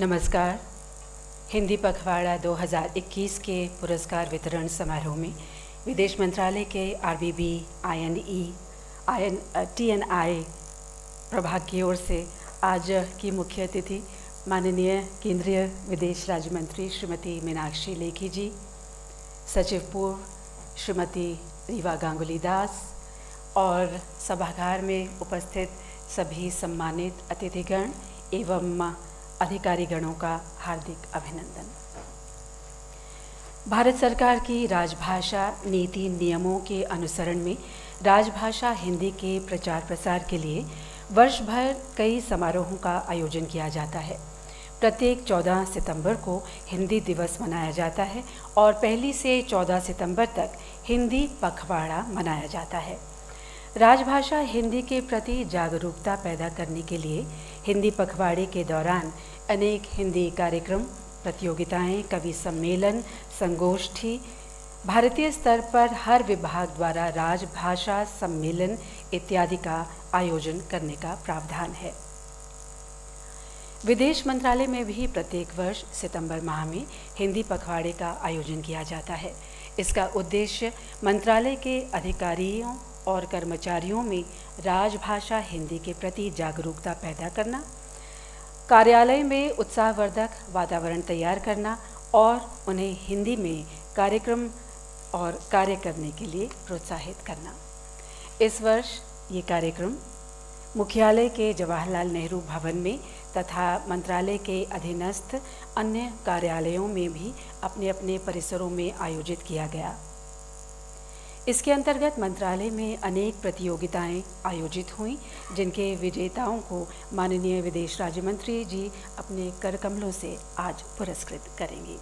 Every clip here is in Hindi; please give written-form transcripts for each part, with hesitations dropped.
नमस्कार। हिंदी पखवाड़ा 2021 के पुरस्कार वितरण समारोह में विदेश मंत्रालय के RBB TNI प्रभाग की ओर से आज की मुख्य अतिथि माननीय केंद्रीय विदेश राज्य मंत्री श्रीमती मीनाक्षी लेखी जी, सचिव पूर्व श्रीमती रीवा गांगुली दास और सभागार में उपस्थित सभी सम्मानित अतिथिगण एवं अधिकारीगणों का हार्दिक अभिनंदन। भारत सरकार की राजभाषा नीति नियमों के अनुसरण में राजभाषा हिंदी के प्रचार प्रसार के लिए वर्ष भर कई समारोहों का आयोजन किया जाता है। प्रत्येक 14 सितंबर को हिंदी दिवस मनाया जाता है और 1 से 14 सितंबर तक हिंदी पखवाड़ा मनाया जाता है। राजभाषा हिंदी के प्रति जागरूकता पैदा करने के लिए हिंदी पखवाड़े के दौरान अनेक हिंदी कार्यक्रम, प्रतियोगिताएं, कवि सम्मेलन, संगोष्ठी, भारतीय स्तर पर हर विभाग द्वारा राजभाषा सम्मेलन इत्यादि का आयोजन करने का प्रावधान है। विदेश मंत्रालय में भी प्रत्येक वर्ष सितंबर माह में हिंदी पखवाड़े का आयोजन किया जाता है। इसका उद्देश्य मंत्रालय के अधिकारियों और कर्मचारियों में राजभाषा हिंदी के प्रति जागरूकता पैदा करना, कार्यालय में उत्साहवर्धक वातावरण तैयार करना और उन्हें हिंदी में कार्यक्रम और कार्य करने के लिए प्रोत्साहित करना। इस वर्ष ये कार्यक्रम मुख्यालय के जवाहरलाल नेहरू भवन में तथा मंत्रालय के अधीनस्थ अन्य कार्यालयों में भी अपने अपने परिसरों में आयोजित किया गया। इसके अंतर्गत मंत्रालय में अनेक प्रतियोगिताएं आयोजित हुईं, जिनके विजेताओं को माननीय विदेश राज्य मंत्री जी अपने करकमलों से आज पुरस्कृत करेंगी।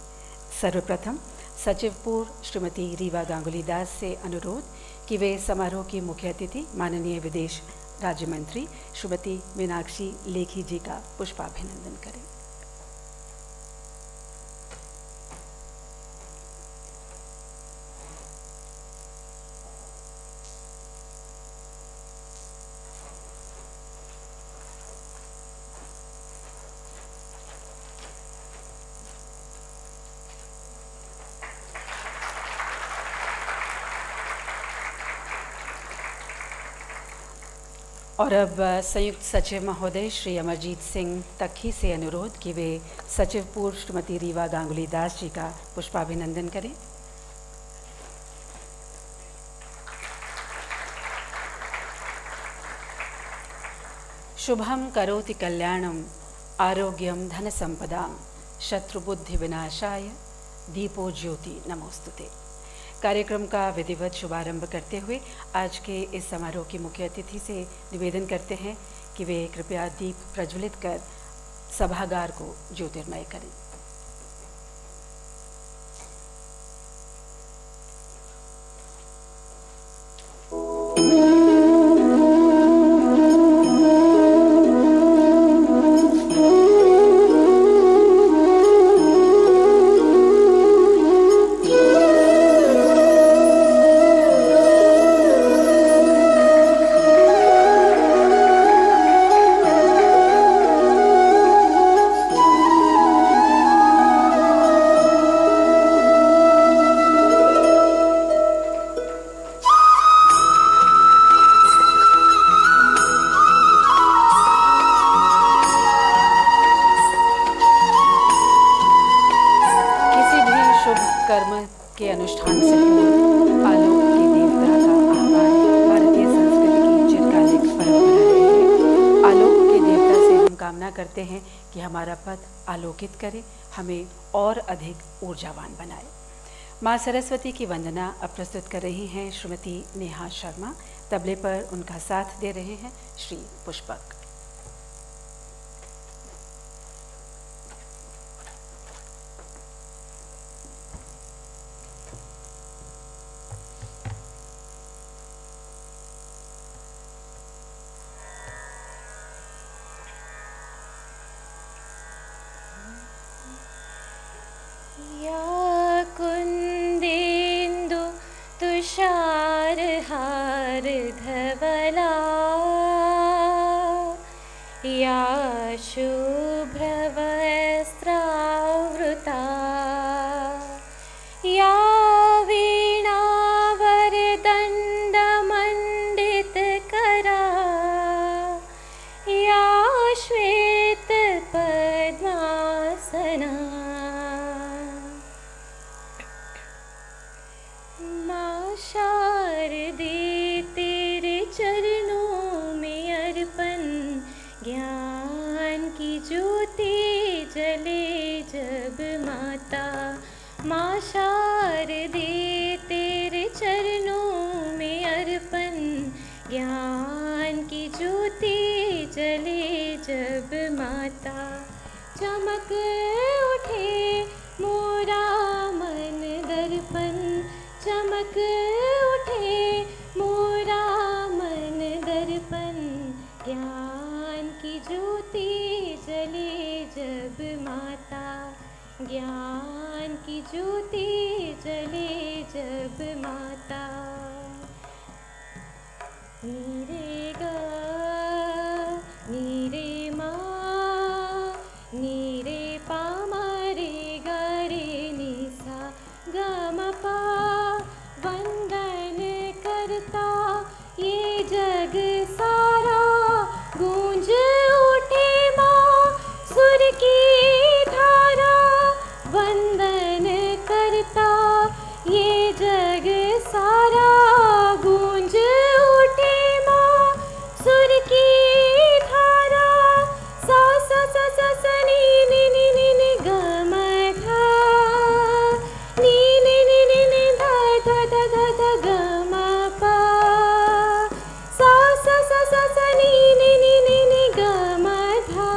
सर्वप्रथम सचिव पूर्व श्रीमती रीवा गांगुली दास से अनुरोध कि वे समारोह की मुख्य अतिथि माननीय विदेश राज्य मंत्री श्रीमती मीनाक्षी लेखी जी का पुष्पाभिनंदन करें। और अब संयुक्त सचिव महोदय श्री अमरजीत सिंह तखी से अनुरोध कि वे सचिव पूर्व श्रीमती रीवा गांगुली दास जी का पुष्पाभिनंदन करें। शुभम करोति कल्याणम आरोग्यम धन संपदाम शत्रुबुद्धि विनाशाय दीपो ज्योति नमोस्तुते। कार्यक्रम का विधिवत शुभारंभ करते हुए आज के इस समारोह की मुख्य अतिथि से निवेदन करते हैं कि वे कृपया दीप प्रज्वलित कर सभागार को ज्योतिर्मय करें। कर्म के अनुष्ठान से पूर्व आलोक के देवता का आह्वान भारतीय संस्कृति की चिरकालिक परंपरा रही है। आलोक के देवता से हम कामना करते हैं कि हमारा पथ आलोकित करे, हमें और अधिक ऊर्जावान बनाए। माँ सरस्वती की वंदना अब प्रस्तुत कर रही हैं श्रीमती नेहा शर्मा। तबले पर उनका साथ दे रहे हैं श्री पुष्पक। या शुभ्रवस्त्राम्बरधरा माँ शारदे तेरे चरणों में अर्पण, ज्ञान की ज्योति जले जब माता, चमक उठे मोरा मन दर्पण, चमक उठे मोरा मन दर्पण, ज्ञान की ज्योति जले जब माता, ज्ञान की ज्योति जले जब माता। नीरे गा नीरे मा, नीरे पा मा रे गा रे नि सा गा म पा, वंदन करता ये जग सारा, गूंज उठे माँ सुर की धारा, वंदन करता ये जग सारा, गूंज उठे माँ सुर की धारा, सा सा सा सा सा नी नी नी नी नी ग म धा, नी नी नी नी नी धा धा धा धा धा ग म पा, सा सा सा सा सा नी नी नी नी नी ग म धा,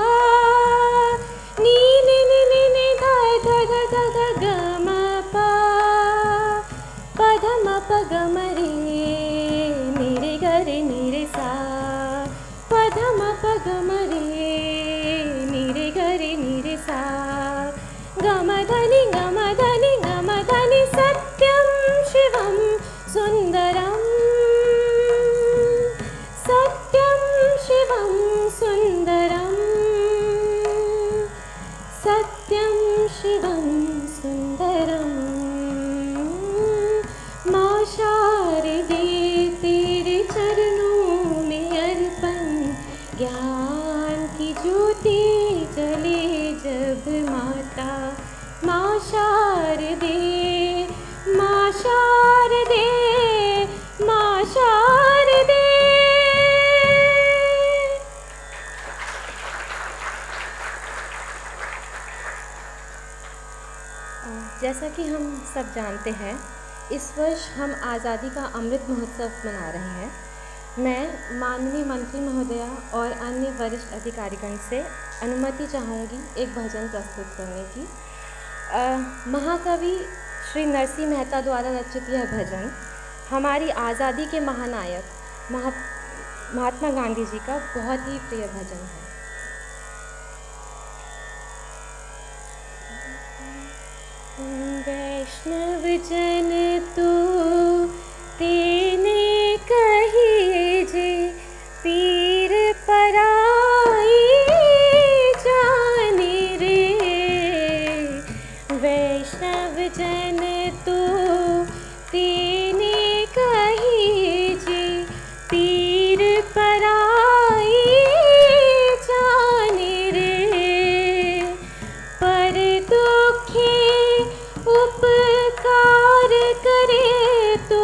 नी नी नी नी नी धा धा धा धा धा ग म पा, प ध म प ग म रे नि रे ग रे नि रे सा, प ध म प ग म रे नि रे ग रे नि रे सा, ग म ध नि ग म ध नि ग म ध नि, सत्यं शिवं सुन्दरं, सत्यं शिवं सुन्दरं, सत्यं शिवं सुन्दरं। माँ शारदे तेरे चरणों में अर्पण, ज्ञान की ज्योति जले जब माता, माँ शारदे, माँ शारदे, माँ शारदे। जैसा कि हम सब जानते हैं, इस वर्ष हम आज़ादी का अमृत महोत्सव मना रहे हैं। मैं माननीय मंत्री महोदया और अन्य वरिष्ठ अधिकारीगण से अनुमति चाहूँगी एक भजन प्रस्तुत करने की। महाकवि श्री नरसिंह मेहता द्वारा रचित यह भजन हमारी आज़ादी के महानायक महात्मा गांधी जी का बहुत ही प्रिय भजन है। वैष्णव जन तो तेने कही जे, पीर पराई जाने रे, वैष्णव जन तो तेने कही जे, पीर पराई जाने रे, पर दुखी उपकार करे तो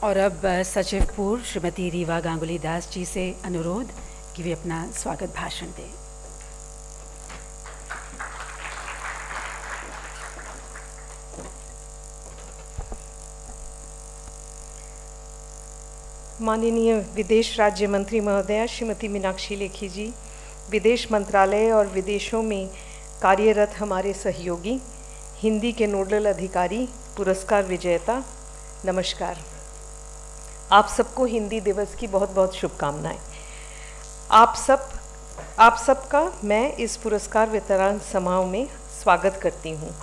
और अब सचिव पूर्व श्रीमती रीवा गांगुली दास जी से अनुरोध कि वे अपना स्वागत भाषण दें। माननीय विदेश राज्य मंत्री महोदया श्रीमती मीनाक्षी लेखी जी, विदेश मंत्रालय और विदेशों में कार्यरत हमारे सहयोगी, हिंदी के नोडल अधिकारी, पुरस्कार विजेता, नमस्कार। आप सबको हिंदी दिवस की बहुत बहुत शुभकामनाएं। आप सबका मैं इस पुरस्कार वितरण समारोह में स्वागत करती हूँ।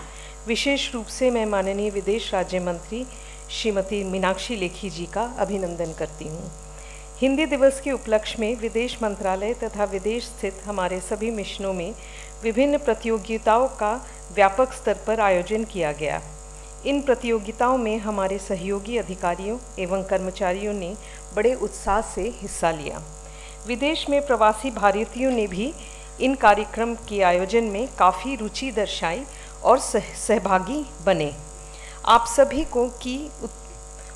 विशेष रूप से मैं माननीय विदेश राज्य मंत्री श्रीमती मीनाक्षी लेखी जी का अभिनंदन करती हूँ। हिंदी दिवस के उपलक्ष्य में विदेश मंत्रालय तथा विदेश स्थित हमारे सभी मिशनों में विभिन्न प्रतियोगिताओं का व्यापक स्तर पर आयोजन किया गया। इन प्रतियोगिताओं में हमारे सहयोगी अधिकारियों एवं कर्मचारियों ने बड़े उत्साह से हिस्सा लिया। विदेश में प्रवासी भारतीयों ने भी इन कार्यक्रम के आयोजन में काफ़ी रुचि दर्शाई और सहभागी बने। आप सभी को की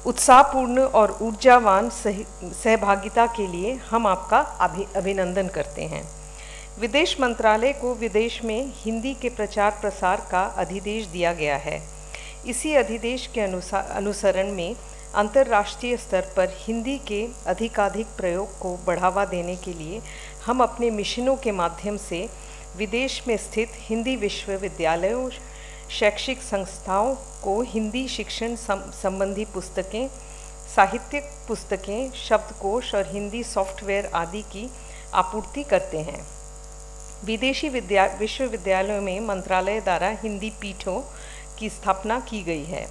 उत्साहपूर्ण और ऊर्जावान सहभागिता के लिए हम आपका अभिनंदन करते हैं। विदेश मंत्रालय को विदेश में हिंदी के प्रचार प्रसार का अधिदेश दिया गया है। इसी अधिदेश के अनुसरण में अंतर्राष्ट्रीय स्तर पर हिंदी के अधिकाधिक प्रयोग को बढ़ावा देने के लिए हम अपने मिशनों के माध्यम से विदेश में स्थित हिंदी विश्वविद्यालयों, शैक्षिक संस्थाओं को हिंदी शिक्षण संबंधी पुस्तकें, साहित्यिक पुस्तकें, शब्दकोश और हिंदी सॉफ्टवेयर आदि की आपूर्ति करते हैं। विदेशी विश्वविद्यालयों में मंत्रालय द्वारा हिंदी पीठों की स्थापना की गई है,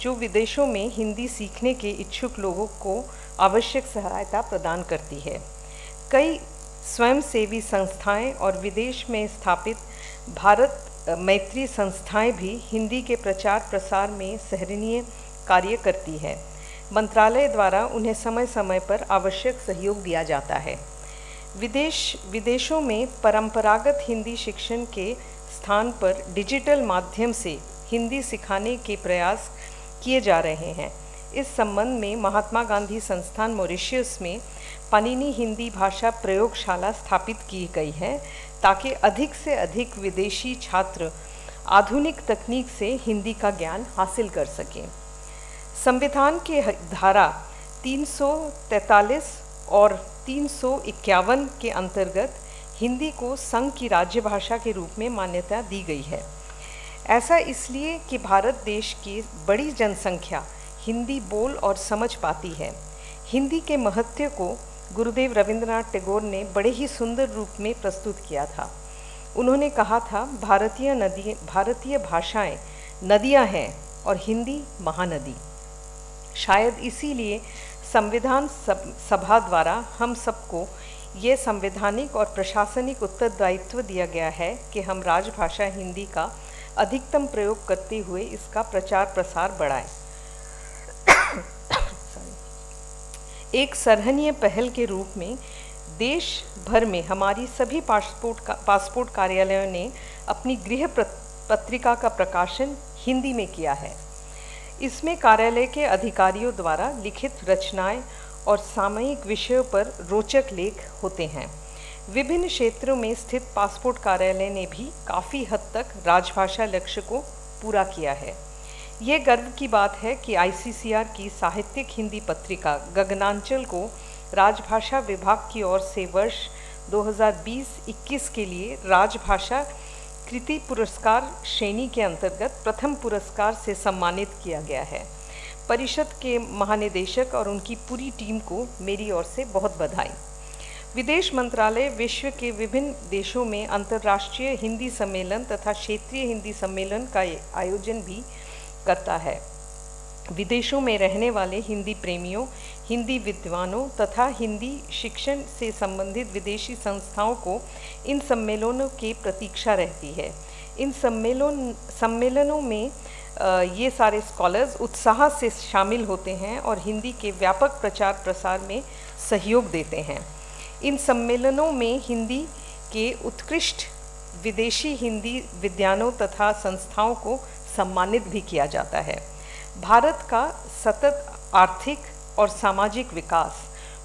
जो विदेशों में हिंदी सीखने के इच्छुक लोगों को आवश्यक सहायता प्रदान करती है। कई स्वयंसेवी संस्थाएं और विदेश में स्थापित भारत मैत्री संस्थाएं भी हिंदी के प्रचार प्रसार में सराहनीय कार्य करती है। मंत्रालय द्वारा उन्हें समय समय पर आवश्यक सहयोग दिया जाता है। विदेशों में परंपरागत हिंदी शिक्षण के स्थान पर डिजिटल माध्यम से हिंदी सिखाने के प्रयास किए जा रहे हैं। इस संबंध में महात्मा गांधी संस्थान मॉरिशस में पाणिनि हिंदी भाषा प्रयोगशाला स्थापित की गई है, ताकि अधिक से अधिक विदेशी छात्र आधुनिक तकनीक से हिंदी का ज्ञान हासिल कर सकें। संविधान के धारा 343 और 351 के अंतर्गत हिंदी को संघ की राज्यभाषा के रूप में मान्यता दी गई है। ऐसा इसलिए कि भारत देश की बड़ी जनसंख्या हिंदी बोल और समझ पाती है। हिंदी के महत्व को गुरुदेव रविंद्रनाथ टैगोर ने बड़े ही सुंदर रूप में प्रस्तुत किया था। उन्होंने कहा था, भारतीय भाषाएं नदियां हैं और हिंदी महानदी। शायद इसीलिए संविधान सभा द्वारा हम सबको ये संवैधानिक और प्रशासनिक उत्तरदायित्व दिया गया है कि हम राजभाषा हिंदी का अधिकतम प्रयोग करते हुए इसका प्रचार प्रसार बढ़ाएं। एक सराहनीय पहल के रूप में देश भर में हमारी सभी पासपोर्ट कार्यालयों ने अपनी गृह पत्रिका का प्रकाशन हिंदी में किया है। इसमें कार्यालय के अधिकारियों द्वारा लिखित रचनाएं और सामयिक विषयों पर रोचक लेख होते हैं। विभिन्न क्षेत्रों में स्थित पासपोर्ट कार्यालय ने भी काफ़ी हद तक राजभाषा लक्ष्य को पूरा किया है। ये गर्व की बात है कि ICCR की साहित्यिक हिंदी पत्रिका गगनांचल को राजभाषा विभाग की ओर से वर्ष 2020-21 के लिए राजभाषा कृति पुरस्कार श्रेणी के अंतर्गत प्रथम पुरस्कार से सम्मानित किया गया है। परिषद के महानिदेशक और उनकी पूरी टीम को मेरी ओर से बहुत बधाई। विदेश मंत्रालय विश्व के विभिन्न देशों में अंतर्राष्ट्रीय हिंदी सम्मेलन तथा क्षेत्रीय हिंदी सम्मेलन का आयोजन भी करता है। विदेशों में रहने वाले हिंदी प्रेमियों, हिंदी विद्वानों तथा हिंदी शिक्षण से संबंधित विदेशी संस्थाओं को इन सम्मेलनों की प्रतीक्षा रहती है। इन सम्मेलनों में ये सारे स्कॉलर्स उत्साह से शामिल होते हैं और हिंदी के व्यापक प्रचार प्रसार में सहयोग देते हैं। इन सम्मेलनों में हिंदी के उत्कृष्ट विदेशी हिंदी विद्वानों तथा संस्थाओं को सम्मानित भी किया जाता है। भारत का सतत आर्थिक, और सामाजिक विकास,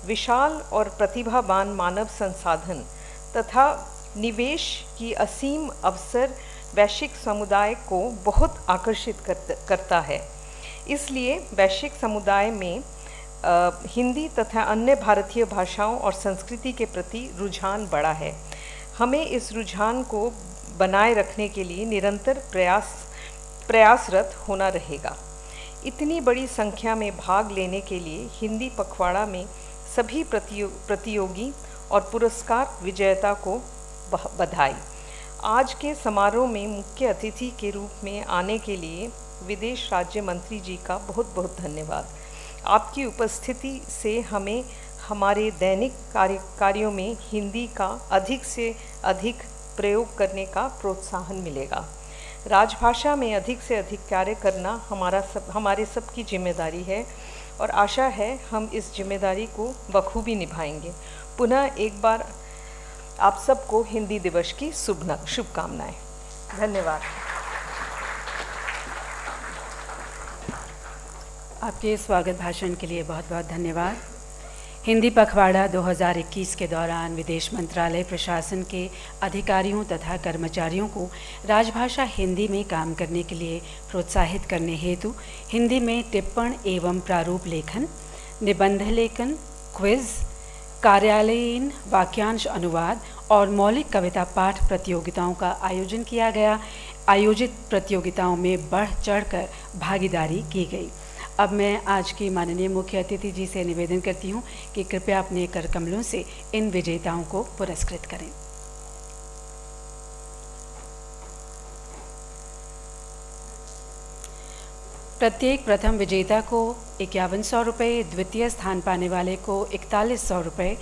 विशाल और प्रतिभावान मानव संसाधन तथा निवेश की असीम अवसर वैश्विक समुदाय को बहुत आकर्षित करता है। इसलिए वैश्विक समुदाय में हिंदी तथा अन्य भारतीय भाषाओं और संस्कृति के प्रति रुझान बढ़ा है। हमें इस रुझान को बनाए रखने के लिए निरंतर प्रयासरत होना रहेगा। इतनी बड़ी संख्या में भाग लेने के लिए हिंदी पखवाड़ा में सभी प्रतियोगी और पुरस्कार विजेता को बधाई। आज के समारोह में मुख्य अतिथि के रूप में आने के लिए विदेश राज्य मंत्री जी का बहुत बहुत धन्यवाद। आपकी उपस्थिति से हमें हमारे दैनिक कार्यों में हिंदी का अधिक से अधिक प्रयोग करने का प्रोत्साहन मिलेगा। राजभाषा में अधिक से अधिक कार्य करना हमारे सबकी जिम्मेदारी है और आशा है हम इस जिम्मेदारी को बखूबी निभाएंगे। पुनः एक बार आप सबको हिंदी दिवस की शुभकामनाएं। धन्यवाद। आपके स्वागत भाषण के लिए बहुत बहुत धन्यवाद। हिंदी पखवाड़ा 2021 के दौरान विदेश मंत्रालय प्रशासन के अधिकारियों तथा कर्मचारियों को राजभाषा हिंदी में काम करने के लिए प्रोत्साहित करने हेतु हिंदी में टिप्पण एवं प्रारूप लेखन, निबंध लेखन, क्विज, कार्यालयीन वाक्यांश अनुवाद और मौलिक कविता पाठ प्रतियोगिताओं का आयोजन किया गया। आयोजित प्रतियोगिताओं में बढ़ चढ़कर भागीदारी की गई। अब मैं आज की माननीय मुख्य अतिथि जी से निवेदन करती हूँ कि कृपया अपने कर कमलों से इन विजेताओं को पुरस्कृत करें। प्रत्येक प्रथम विजेता को 5100 रुपये, द्वितीय स्थान पाने वाले को 4100 रुपये,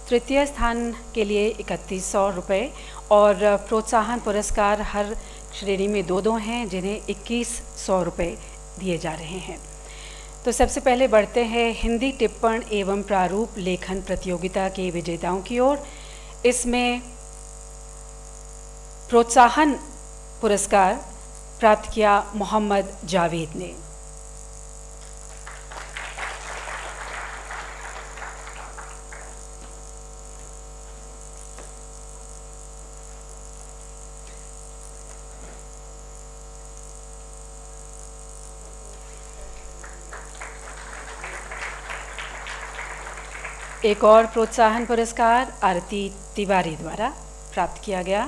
तृतीय स्थान के लिए 3100 रुपये और प्रोत्साहन पुरस्कार हर श्रेणी में 2-2 हैं जिन्हें 2100 रुपये दिए जा रहे हैं। तो सबसे पहले बढ़ते हैं हिंदी टिप्पण एवं प्रारूप लेखन प्रतियोगिता के विजेताओं की ओर। इसमें प्रोत्साहन पुरस्कार प्राप्त किया मोहम्मद जावेद ने। एक और प्रोत्साहन पुरस्कार आरती तिवारी द्वारा प्राप्त किया गया।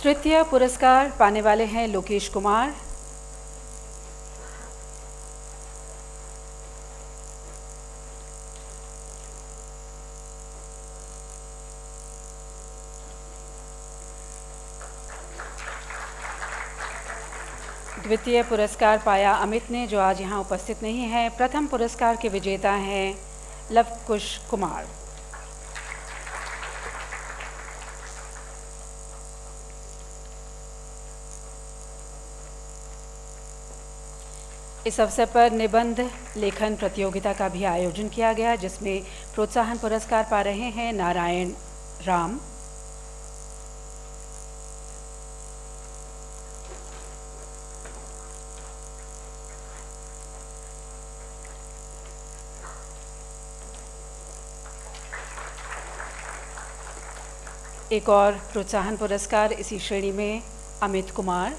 तृतीय पुरस्कार पाने वाले हैं लोकेश कुमार। द्वितीय पुरस्कार पाया अमित ने, जो आज यहाँ उपस्थित नहीं है। प्रथम पुरस्कार के विजेता हैं लवकुश कुमार। इस अवसर पर निबंध लेखन प्रतियोगिता का भी आयोजन किया गया, जिसमें प्रोत्साहन पुरस्कार पा रहे हैं नारायण राम। एक और प्रोत्साहन पुरस्कार इसी श्रेणी में अमित कुमार।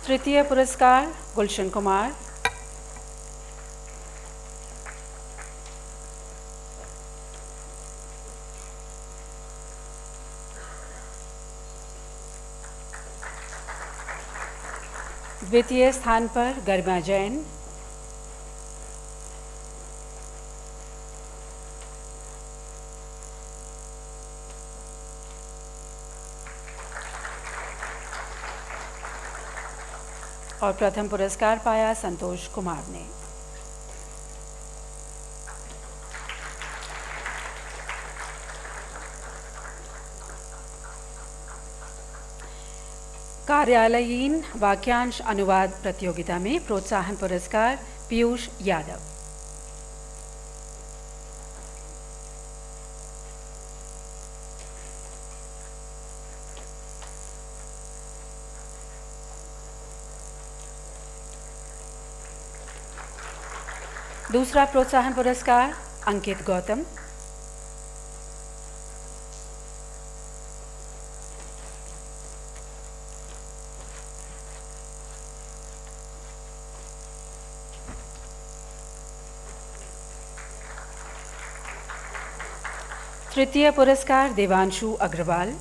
तृतीय पुरस्कार गुलशन कुमार। द्वितीय स्थान पर गरिमा जैन। और प्रथम पुरस्कार पाया संतोष कुमार ने। कार्यालयीन वाक्यांश अनुवाद प्रतियोगिता में प्रोत्साहन पुरस्कार पीयूष यादव। दूसरा प्रोत्साहन पुरस्कार अंकित गौतम। तृतीय पुरस्कार देवांशु अग्रवाल।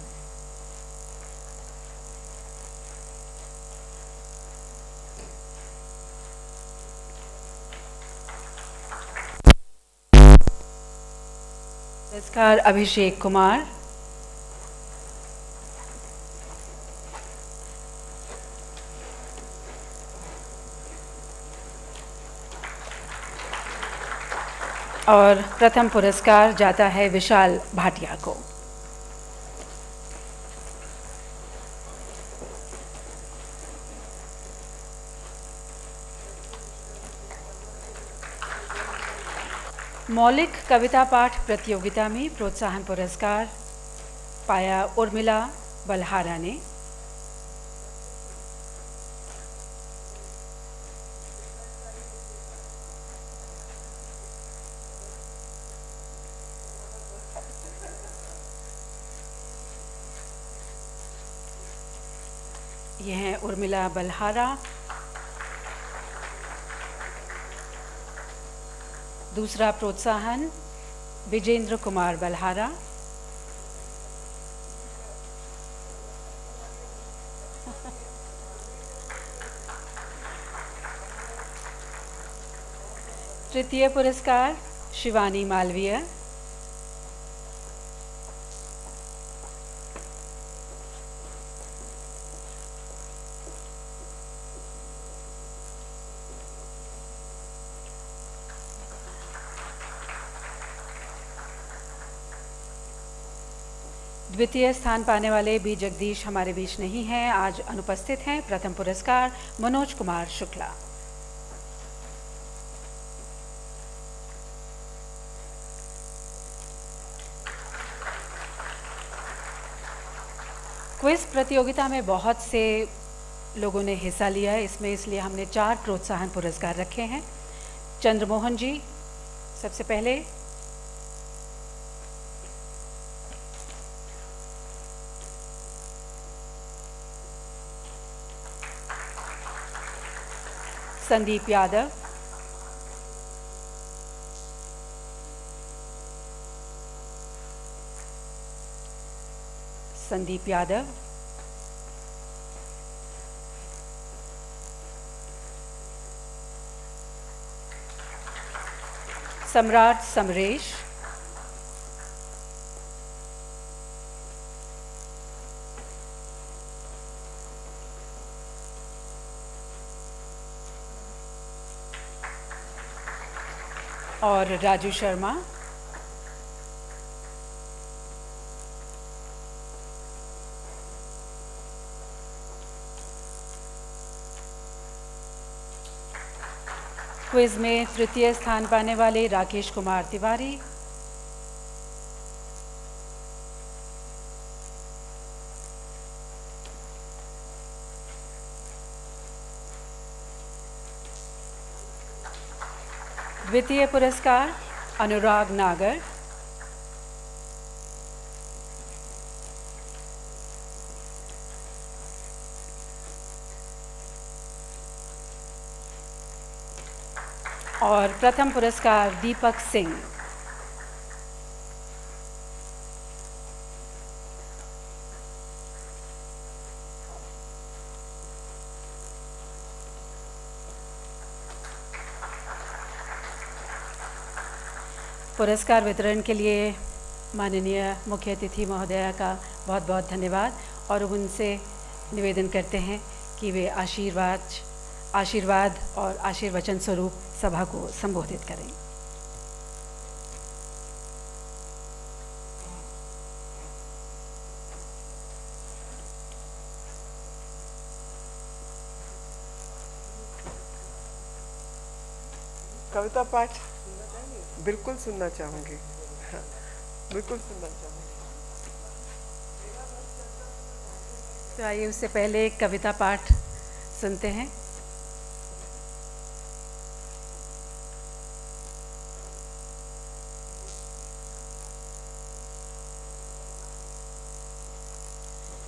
पुरस्कार अभिषेक कुमार। और प्रथम पुरस्कार जाता है विशाल भाटिया को। मौलिक कविता पाठ प्रतियोगिता में प्रोत्साहन पुरस्कार पाया उर्मिला बलहारा ने। यह है उर्मिला बलहारा। दूसरा प्रोत्साहन विजेंद्र कुमार बलहारा। तृतीय पुरस्कार शिवानी मालवीय। द्वितीय स्थान पाने वाले बी जगदीश हमारे बीच नहीं हैं, आज अनुपस्थित हैं। प्रथम पुरस्कार मनोज कुमार शुक्ला। क्विज प्रतियोगिता में बहुत से लोगों ने हिस्सा लिया है इसमें, इसलिए हमने 4 प्रोत्साहन पुरस्कार रखे हैं। चंद्रमोहन जी सबसे पहले। संदीप यादव। संदीप यादव। सम्राट समरेश। और राजू शर्मा। क्विज में तृतीय स्थान पाने वाले राकेश कुमार तिवारी। द्वितीय पुरस्कार अनुराग नागर। और प्रथम पुरस्कार दीपक सिंह। पुरस्कार वितरण के लिए माननीय मुख्य अतिथि महोदया का बहुत बहुत धन्यवाद, और उनसे निवेदन करते हैं कि वे आशीर्वाद और आशीर्वचन स्वरूप सभा को संबोधित करें। कविता पाठ बिल्कुल सुनना चाहूँगी। हाँ, बिल्कुल सुनना चाहूँगी। तो आइए उससे पहले एक कविता पाठ सुनते हैं।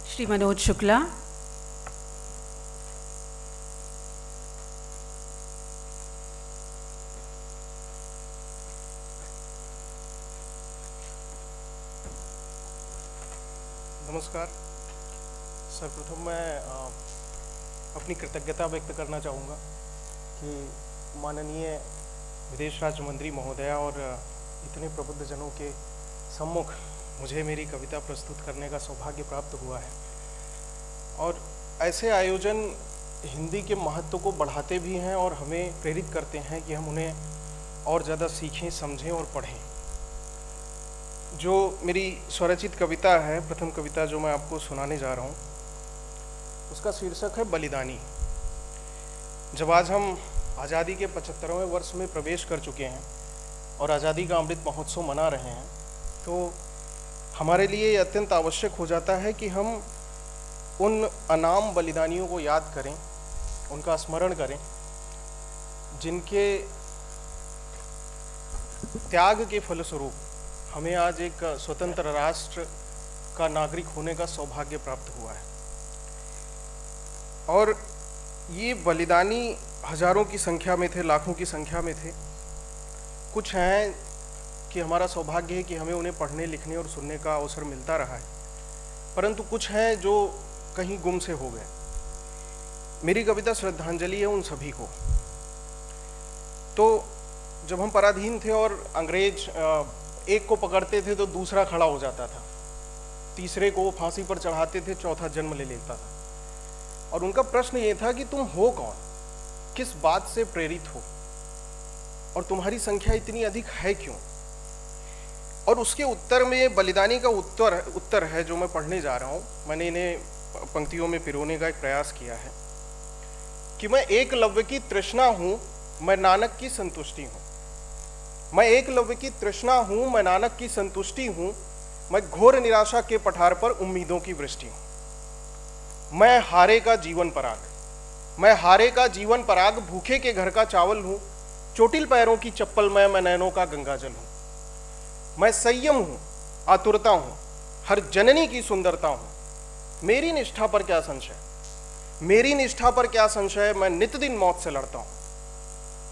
श्री मनोज शुक्ला। नमस्कार। सर्वप्रथम मैं अपनी कृतज्ञता व्यक्त करना चाहूँगा कि माननीय विदेश राज्य मंत्री महोदया और इतने प्रबुद्ध जनों के सम्मुख मुझे मेरी कविता प्रस्तुत करने का सौभाग्य प्राप्त हुआ है। और ऐसे आयोजन हिंदी के महत्व को बढ़ाते भी हैं और हमें प्रेरित करते हैं कि हम उन्हें और ज़्यादा सीखें, समझें और पढ़ें। जो मेरी स्वरचित कविता है, प्रथम कविता जो मैं आपको सुनाने जा रहा हूँ, उसका शीर्षक है बलिदानी। जब आज हम आज़ादी के 75वें वर्ष में प्रवेश कर चुके हैं और आज़ादी का अमृत महोत्सव मना रहे हैं, तो हमारे लिए अत्यंत आवश्यक हो जाता है कि हम उन अनाम बलिदानियों को याद करें, उनका स्मरण करें, जिनके त्याग के फलस्वरूप हमें आज एक स्वतंत्र राष्ट्र का नागरिक होने का सौभाग्य प्राप्त हुआ है। और ये बलिदानी हजारों की संख्या में थे, लाखों की संख्या में थे। कुछ हैं कि हमारा सौभाग्य है कि हमें उन्हें पढ़ने, लिखने और सुनने का अवसर मिलता रहा है, परंतु कुछ हैं जो कहीं गुम से हो गए। मेरी कविता श्रद्धांजलि है उन सभी को। तो जब हम पराधीन थे और अंग्रेज एक को पकड़ते थे तो दूसरा खड़ा हो जाता था, तीसरे को फांसी पर चढ़ाते थे, चौथा जन्म ले लेता था। और उनका प्रश्न ये था कि तुम हो कौन, किस बात से प्रेरित हो और तुम्हारी संख्या इतनी अधिक है क्यों। और उसके उत्तर में ये बलिदानी का उत्तर है जो मैं पढ़ने जा रहा हूँ। मैंने इन्हें पंक्तियों में पिरोने का एक प्रयास किया है कि मैं एकलव्य की तृष्णा हूँ, मैं नानक की संतुष्टि हूँ। मैं एकलव्य की तृष्णा हूँ, मैं नानक की संतुष्टि हूँ। मैं घोर निराशा के पठार पर उम्मीदों की वृष्टि हूँ। मैं हारे का जीवन पराग, मैं हारे का जीवन पराग, भूखे के घर का चावल हूँ। चोटिल पैरों की चप्पल मैं नैनों का गंगाजल हूँ। मैं संयम हूँ, आतुरता हूँ, हर जननी की सुंदरता हूँ। मेरी निष्ठा पर क्या संशय, मेरी निष्ठा पर क्या संशय, मैं नित दिन मौत से लड़ता हूँ।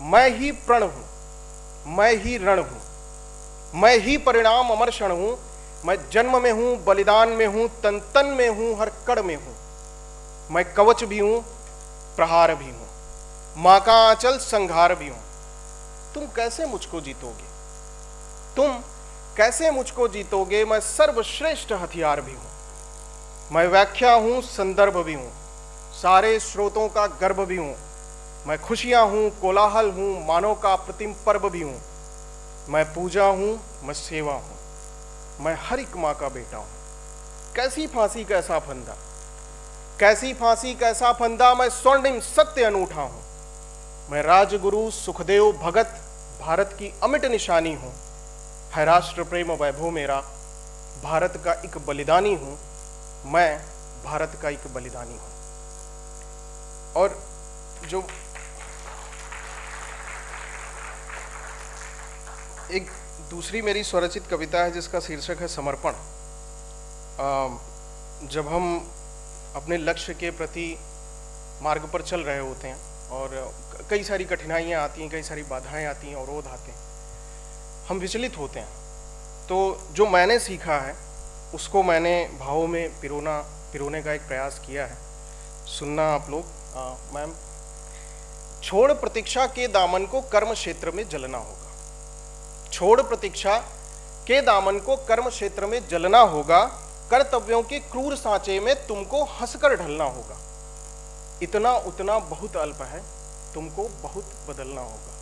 मैं ही प्रण हूँ, मैं ही रण हूँ, मैं ही परिणाम अमर क्षण हूँ। मैं जन्म में हूँ, बलिदान में हूँ, तन तन में हूँ, हर कड़ में हूँ। मैं कवच भी हूँ, प्रहार भी हूँ, माँ का आंचल संघार भी हूँ। तुम कैसे मुझको जीतोगे, तुम कैसे मुझको जीतोगे, मैं सर्वश्रेष्ठ हथियार भी हूँ। मैं व्याख्या हूँ, संदर्भ भी हूँ, सारे स्रोतों का गर्भ भी हूँ। मैं खुशियाँ हूँ, कोलाहल हूँ, मानव का प्रतिम पर्व भी हूँ। मैं पूजा हूँ, मैं सेवा हूँ, मैं हर एक माँ का बेटा हूँ। कैसी फांसी कैसा फंदा, कैसी फांसी कैसा फंदा, मैं स्वर्णिम सत्य अनूठा हूँ। मैं राजगुरु सुखदेव भगत भारत की अमिट निशानी हूँ। है राष्ट्र प्रेम वैभव मेरा, भारत का एक बलिदानी हूँ। मैं भारत का एक बलिदानी हूँ। और जो एक दूसरी मेरी स्वरचित कविता है जिसका शीर्षक है समर्पण। जब हम अपने लक्ष्य के प्रति मार्ग पर चल रहे होते हैं और कई सारी कठिनाइयाँ आती हैं, कई सारी बाधाएं आती हैं, अवरोध आते हैं, हम विचलित होते हैं। तो जो मैंने सीखा है उसको मैंने भावों में पिरोने का एक प्रयास किया है। सुनना आप लोग। मैम, छोड़ प्रतीक्षा के दामन को कर्म क्षेत्र में जलना होगा। छोड़ प्रतीक्षा के दामन को कर्म क्षेत्र में जलना होगा। कर्तव्यों के क्रूर सांचे में तुमको हंसकर ढलना होगा। इतना उतना बहुत अल्प है, तुमको बहुत बदलना होगा।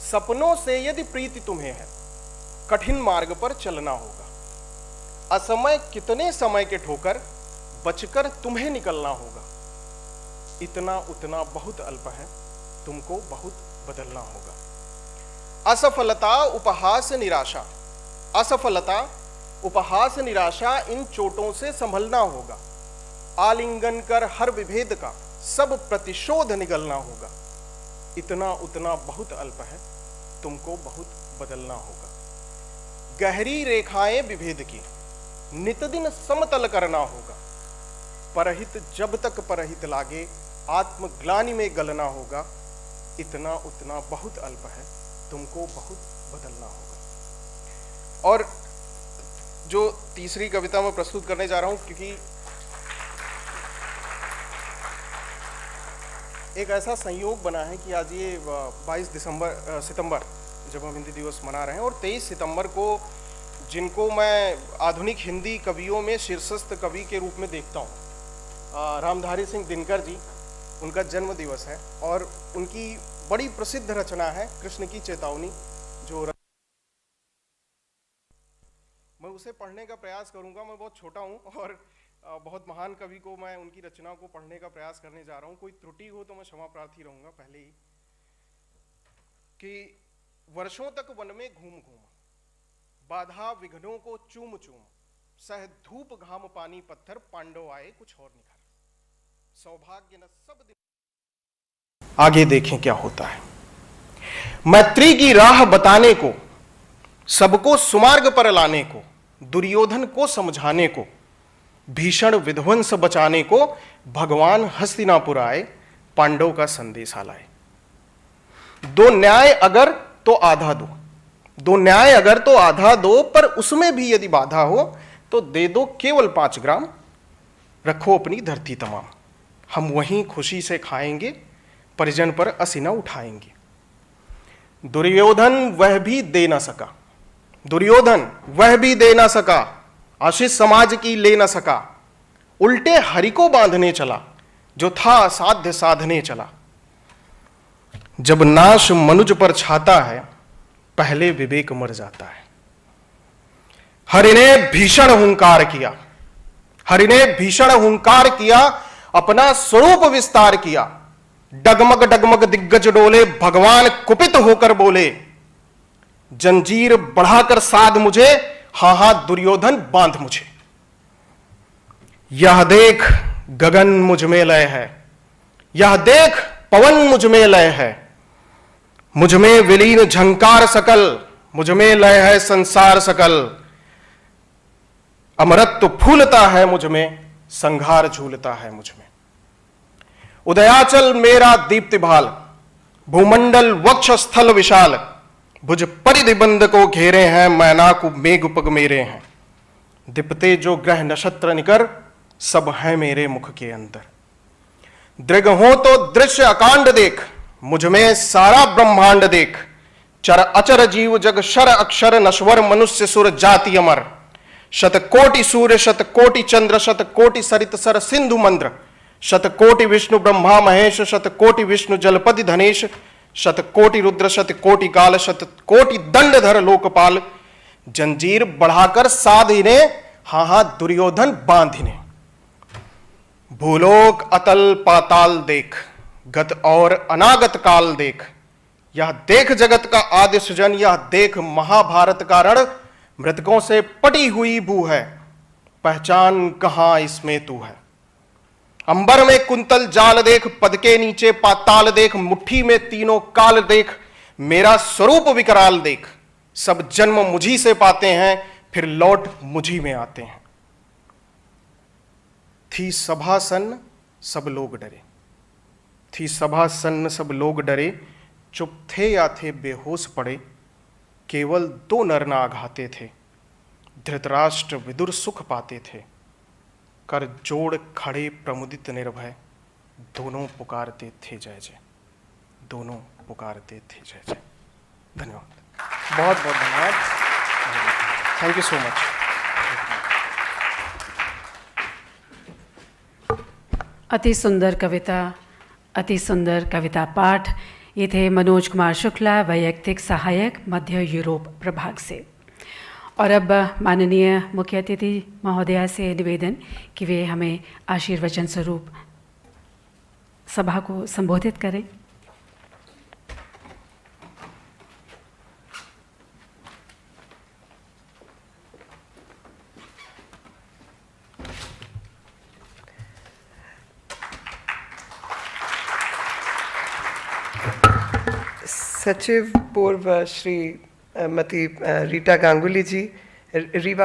सपनों से यदि प्रीति तुम्हें है, कठिन मार्ग पर चलना होगा। असमय कितने समय के ठोकर बचकर तुम्हें निकलना होगा। इतना उतना बहुत अल्प है, तुमको बहुत बदलना होगा। असफलता, उपहास, निराशा। असफलता, उपहास, निराशा, इन चोटों से संभलना होगा। आलिंगन कर हर विभेद का सब प्रतिशोध निगलना होगा। इतना उतना बहुत अल्प है, तुमको बहुत बदलना होगा। गहरी रेखाएं विभेद की नित दिन समतल करना होगा। परहित जब तक परहित लागे, आत्मग्लानि में गलना होगा। इतना उतना बहुत अल्प है, तुमको बहुत बदलना होगा। और जो तीसरी कविता मैं प्रस्तुत करने जा रहा हूं, क्योंकि एक ऐसा संयोग बना है कि आज ये 22 सितंबर जब हम हिंदी दिवस मना रहे हैं, और 23 सितंबर को जिनको मैं आधुनिक हिंदी कवियों में शीर्षस्थ कवि के रूप में देखता हूँ, रामधारी सिंह दिनकर जी, उनका जन्म दिवस है। और उनकी बड़ी प्रसिद्ध रचना है कृष्ण की चेतावनी, जो मैं उसे पढ़ने का प्रयास करूंगा। मैं बहुत छोटा हूं और बहुत महान कवि को मैं उनकी रचना को पढ़ने का प्रयास करने जा रहा हूं। कोई त्रुटि हो तो मैं क्षमा प्रार्थी रहूंगा पहले ही। कि वर्षों तक वन में घूम घूम, बाधा विघ्नों को चूम चूम, सह धूप घाम पानी पत्थर, पांडव आए कुछ और निखर, सौभाग्य न सब दिन। आगे देखें क्या होता है। मैत्री की राह बताने को, सबको सुमार्ग पर लाने को, दुर्योधन को समझाने को, भीषण विध्वंस बचाने को, भगवान हस्तिनापुर आए, पांडव का संदेशा लाए। दो न्याय अगर तो आधा दो, दो न्याय अगर तो आधा दो, पर उसमें भी यदि बाधा हो तो दे दो केवल 5 ग्राम, रखो अपनी धरती तमाम, हम वहीं खुशी से खाएंगे, परिजन पर असीना उठाएंगे। दुर्योधन वह भी दे ना सका, दुर्योधन वह भी दे ना सका, आशीष समाज की ले न सका, उल्टे हरि को बांधने चला, जो था साध्य साधने चला। जब नाश मनुज पर छाता है, पहले विवेक मर जाता है। हरि ने भीषण हुंकार किया, हरि ने भीषण हुंकार किया, अपना स्वरूप विस्तार किया। डगमग डगमग दिग्गज डोले, भगवान कुपित होकर बोले, जंजीर बढ़ाकर साध मुझे, हां हां दुर्योधन बांध मुझे। यह देख गगन मुझ में लय है, यह देख पवन मुझ में लय है, मुझ में विलीन झंकार सकल, मुझ में लय है संसार सकल। अमरत्व फूलता है मुझ में, संघार झूलता है मुझ में। उदयाचल मेरा दीप्तिभाल, भूमंडल वक्ष स्थल विशाल, भुज परिधिबंध को घेरे हैं, मैनाकु मेघ पग मेरे हैं। दिपते जो ग्रह नक्षत्र निकर, सब है मेरे मुख के अंदर। दृग हो तो दृश्य अकांड देख, मुझ में सारा ब्रह्मांड देख। चर अचर जीव जग शर अक्षर, नश्वर मनुष्य सुर जाति अमर। शतकोटि सूर्य शतकोटि चंद्र, शतकोटि सरित सर सिंधु मंद्र। शतकोटि विष्णु ब्रह्मा महेश, शतकोटि विष्णु जलपति धनेश। शतकोटि रुद्र शतकोटि काल, शतकोटि दंडधर लोकपाल। जंजीर बढ़ाकर साधिने, हां हां दुर्योधन बांधिने। भूलोक अतल पाताल देख, गत और अनागत काल देख। यह देख जगत का आदि सृजन, यह देख महाभारत का रण। मृतकों से पटी हुई भू है, पहचान कहां इसमें तू है। अंबर में कुंतल जाल देख, पद के नीचे पाताल देख। मुट्ठी में तीनों काल देख, मेरा स्वरूप विकराल देख। सब जन्म मुझी से पाते हैं, फिर लौट मुझी में आते हैं। थी सभा सन्न सब लोग डरे, थी सभा सन्न सब लोग डरे। चुप थे या थे बेहोश पड़े, केवल 2 नर नाघाते थे। धृतराष्ट्र विदुर सुख पाते थे, कर जोड़ खड़े प्रमुदित निर्भय। दोनों पुकारते थे जय जय, दोनों पुकारते थे जय जय। धन्यवाद, बहुत बहुत धन्यवाद। Thank you so much. अति सुंदर कविता, अति सुंदर कविता पाठ। ये थे मनोज कुमार शुक्ला, वैयक्तिक सहायक, मध्य यूरोप प्रभाग से। और अब माननीय मुख्य अतिथि महोदया से निवेदन कि वे हमें आशीर्वचन स्वरूप सभा को संबोधित करें। सचिव पूर्व श्रीमती रीवा